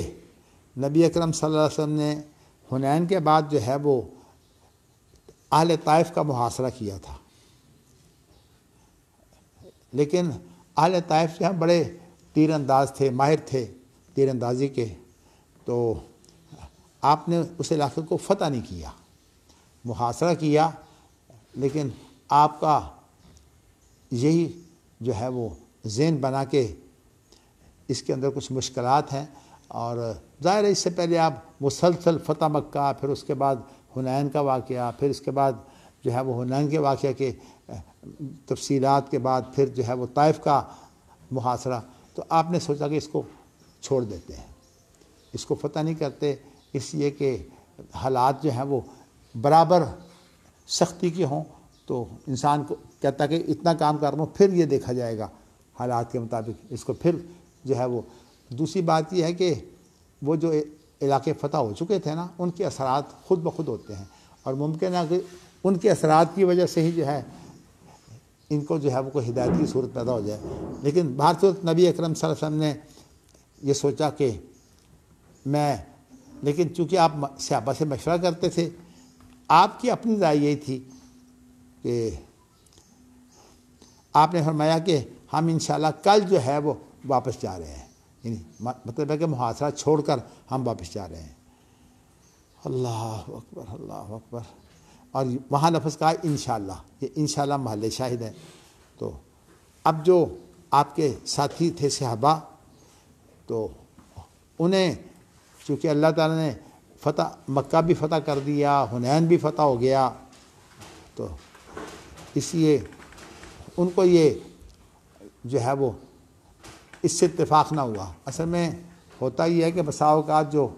نبی اکرم صلی اللہ علیہ وسلم نے حنین کے بعد جو ہے وہ اہل طائف کا محاصرہ کیا تھا. لیکن اہل طائف جو ہیں بڑے تیر انداز تھے، ماہر تھے تیر اندازی کے. تو آپ نے اس علاقے کو فتح نہیں کیا، محاصرہ کیا، لیکن آپ کا یہی جو ہے وہ ذہن بنا کہ اس کے اندر کچھ مشکلات ہیں. اور ظاہر ہے اس سے پہلے آپ مسلسل فتح مکہ، پھر اس کے بعد حنین کا واقعہ، پھر اس کے بعد جو ہے وہ حنین کے واقعہ کے تفصیلات کے بعد پھر جو ہے وہ طائف کا محاصرہ. تو آپ نے سوچا کہ اس کو چھوڑ دیتے ہیں، اس کو فتح نہیں کرتے، اس لیے کہ حالات جو ہیں وہ برابر سختی کے ہوں تو انسان کو کہتا کہ اتنا کام کر رہا ہوں، پھر یہ دیکھا جائے گا حالات کے مطابق اس کو پھر جو ہے وہ. دوسری بات یہ ہے کہ وہ جو علاقے فتح ہو چکے تھے نا، ان کے اثرات خود بخود ہوتے ہیں، اور ممکن ہے کہ ان کے اثرات کی وجہ سے ہی جو ہے ان کو جو ہے وہ کوئی ہدایت کی صورت پیدا ہو جائے. لیکن بہر صورت نبی اکرم صلی اللہ علیہ وسلم نے یہ سوچا کہ لیکن چونکہ آپ صحابہ سے مشورہ کرتے تھے، آپ کی اپنی رائے یہی تھی کہ آپ نے فرمایا کہ ہم انشاءاللہ کل جو ہے وہ واپس جا رہے ہیں، یعنی مطلب ہے کہ محاصرہ چھوڑ کر ہم واپس جا رہے ہیں. اللہ اکبر، اللہ اکبر. اور وہاں لفظ کہا انشاءاللہ، یہ انشاءاللہ محل شاہد ہے. تو اب جو آپ کے ساتھی تھے صحابہ، تو انہیں چونکہ اللہ تعالیٰ نے مکہ بھی فتح کر دیا، حنین بھی فتح ہو گیا، تو اس لیے ان کو یہ جو ہے وہ اس سے اتفاق نہ ہوا. اصل میں ہوتا یہ ہے کہ بسا اوقات جو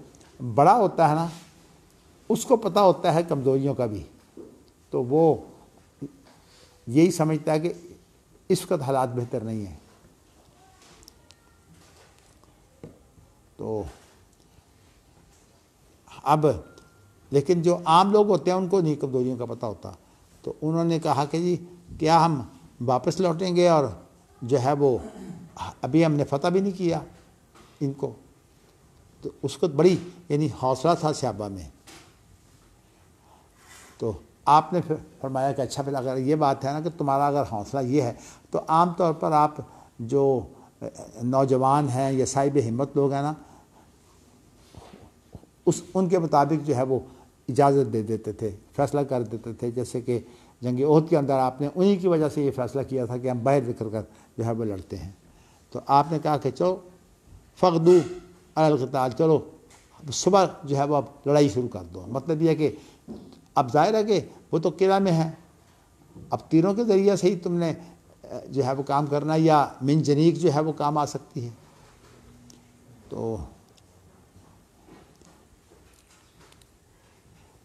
بڑا ہوتا ہے نا، اس کو پتہ ہوتا ہے کمزوریوں کا بھی، تو وہ یہی سمجھتا ہے کہ اس وقت حالات بہتر نہیں ہیں. تو اب لیکن جو عام لوگ ہوتے ہیں ان کو نہیں کمزوریوں کا پتہ ہوتا. تو انہوں نے کہا کہ جی کیا ہم واپس لوٹیں گے، اور جو ہے وہ ابھی ہم نے فتح بھی نہیں کیا ان کو. تو اس کو بڑی یعنی حوصلہ تھا صحابہ میں. تو آپ نے پھر فرمایا کہ اچھا، پھر اگر یہ بات ہے نا کہ تمہارا اگر حوصلہ یہ ہے، تو عام طور پر آپ جو نوجوان ہیں یا صاحب ہمت لوگ ہیں نا، ان کے مطابق جو ہے وہ اجازت دے دیتے تھے، فیصلہ کر دیتے تھے. جیسے کہ جنگ احد کے اندر آپ نے انہی کی وجہ سے یہ فیصلہ کیا تھا کہ ہم باہر نکل کر جو ہے وہ لڑتے ہیں. تو آپ نے کہا کہ چلو فغدو علی القتال، چلو صبح جو ہے وہ اب لڑائی شروع کر دو. مطلب یہ ہے کہ اب ظاہر ہے کہ وہ تو قلعہ میں ہے، اب تیروں کے ذریعہ سے ہی تم نے جو ہے وہ کام کرنا، یا من جنیق جو ہے وہ کام آ سکتی ہے. تو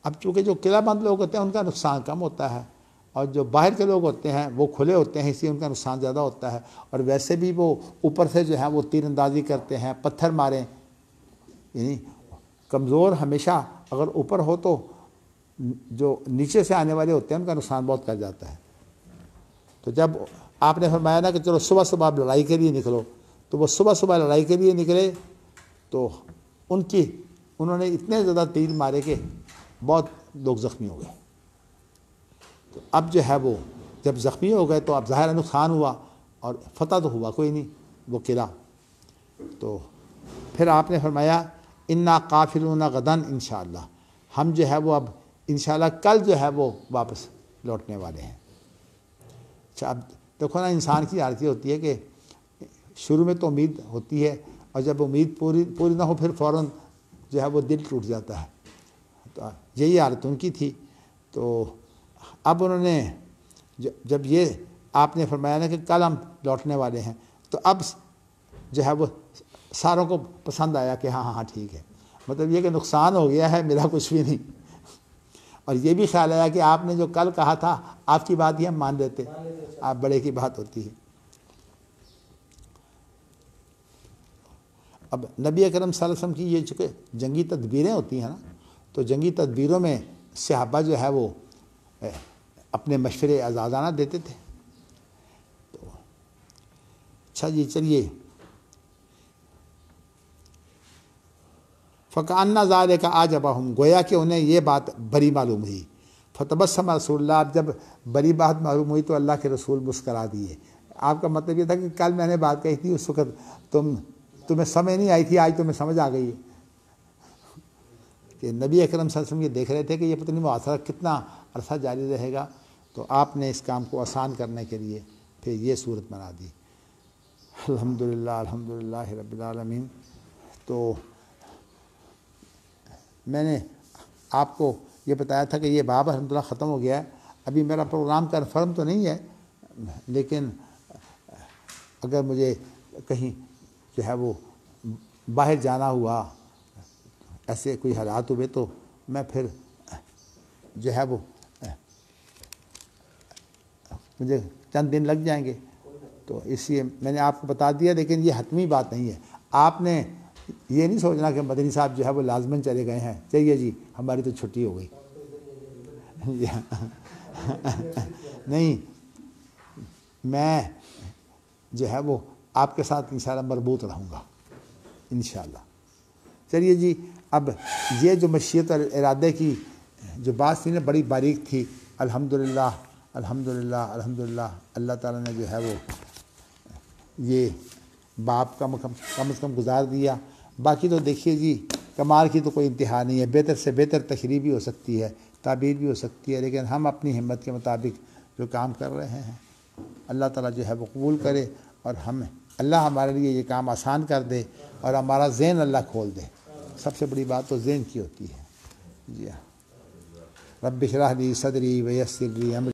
اب چونکہ جو قلعہ بند لوگ ہوتے ہیں ان کا نقصان کم ہوتا ہے، اور جو باہر کے لوگ ہوتے ہیں وہ کھلے ہوتے ہیں، اس لیے ان کا نقصان زیادہ ہوتا ہے، اور ویسے بھی وہ اوپر سے جو ہے وہ تیر اندازی کرتے ہیں، پتھر ماریں، یعنی کمزور ہمیشہ اگر اوپر ہو تو جو نیچے سے آنے والے ہوتے ہیں ان کا نقصان بہت کر جاتا ہے۔ تو جب آپ نے فرمایا نا کہ چلو صبح صبح آپ لڑائی کے لیے نکلو، تو وہ صبح صبح لڑائی کے لیے نکلے تو انہوں نے اتنے زیادہ تیر مارے کہ بہت لوگ زخمی ہو گئے۔ تو اب جو ہے وہ جب زخمی ہو گئے تو اب ظاہر نقصان ہوا، اور فتح تو ہوا کوئی نہیں وہ قلعہ۔ تو پھر آپ نے فرمایا انا قافلون غدن انشاءاللہ، ہم جو ہے وہ اب انشاءاللہ کل جو ہے وہ واپس لوٹنے والے ہیں۔ اچھا اب دیکھو نا، انسان کی حالت یہ ہوتی ہے کہ شروع میں تو امید ہوتی ہے، اور جب امید پوری نہ ہو پھر فوراً جو ہے وہ دل ٹوٹ جاتا ہے۔ تو یہی حالت ان کی تھی۔ تو اب انہوں نے جب یہ آپ نے فرمایا نا کہ کل ہم لوٹنے والے ہیں، تو اب جو ہے وہ ساروں کو پسند آیا کہ ہاں ہاں ہاں ٹھیک ہے، مطلب یہ کہ نقصان ہو گیا ہے میرا کچھ بھی نہیں، اور یہ بھی خیال آیا کہ آپ نے جو کل کہا تھا آپ کی بات ہی ہم مان لیتے، آپ بڑے کی بات ہوتی ہے۔ اب نبی اکرم صلی اللہ علیہ وسلم کی یہ چونکہ جنگی تدبیریں ہوتی ہیں نا، تو جنگی تدبیروں میں صحابہ جو ہے وہ اپنے مشورے آزادانہ دیتے تھے۔ تو اچھا جی چلیے، فَكَأَنَّ ذَلِكَ أَعْجَبَهُمْ، گویا کہ انہیں یہ بات بری معلوم ہوئی۔ فَتَبَسَّمَ رسول اللہ، اب جب بری بات معلوم ہوئی تو اللہ کے رسول مسکرا دیے۔ آپ کا مطلب یہ تھا کہ کل میں نے بات کہی تھی اس وقت تمہیں سمجھ نہیں آئی تھی، آج تمہیں سمجھ آ گئی ہے۔ کہ نبی اکرم صلی اللہ علیہ وسلم یہ دیکھ رہے تھے کہ یہ پتہ نہیں معاصرہ کتنا عرصہ جاری رہے گا، تو آپ نے اس کام کو آسان کرنے کے لیے پھر یہ صورت بنا دی۔ الحمدللہ الحمدللہ رب العالمین۔ تو میں نے آپ کو یہ بتایا تھا کہ یہ باب الحمدللہ ختم ہو گیا ہے۔ ابھی میرا پروگرام کنفرم تو نہیں ہے، لیکن اگر مجھے کہیں جو ہے وہ باہر جانا ہوا، ایسے کوئی حالات ہوئے، تو میں پھر جو ہے وہ مجھے چند دن لگ جائیں گے، تو اس لیے میں نے آپ کو بتا دیا، لیکن یہ حتمی بات نہیں ہے۔ آپ نے یہ نہیں سوچنا کہ مدنی صاحب جو ہے وہ لازماً چلے گئے ہیں، چلیے جی ہماری تو چھٹی ہو گئی۔ نہیں، میں جو ہے وہ آپ کے ساتھ انشاءاللہ مربوط رہوں گا انشاءاللہ۔ چلیے جی، اب یہ جو مشیت اور ارادے کی جو بات تھی نا بڑی باریک تھی۔ الحمدللہ الحمدللہ الحمدللہ، اللہ تعالیٰ نے جو ہے وہ یہ باب کم از کم گزار دیا۔ باقی تو دیکھیے جی، کمال کی تو کوئی انتہا نہیں ہے، بہتر سے بہتر تشریح بھی ہو سکتی ہے، تعبیر بھی ہو سکتی ہے، لیکن ہم اپنی ہمت کے مطابق جو کام کر رہے ہیں اللہ تعالیٰ جو ہے وہ قبول کرے، اور اللہ ہمارے لیے یہ کام آسان کر دے، اور ہمارا ذہن اللہ کھول دے۔ سب سے بڑی بات تو ذہن کی ہوتی ہے۔ جی ہاں، رب اشرح لی صدری ویسر لی امری۔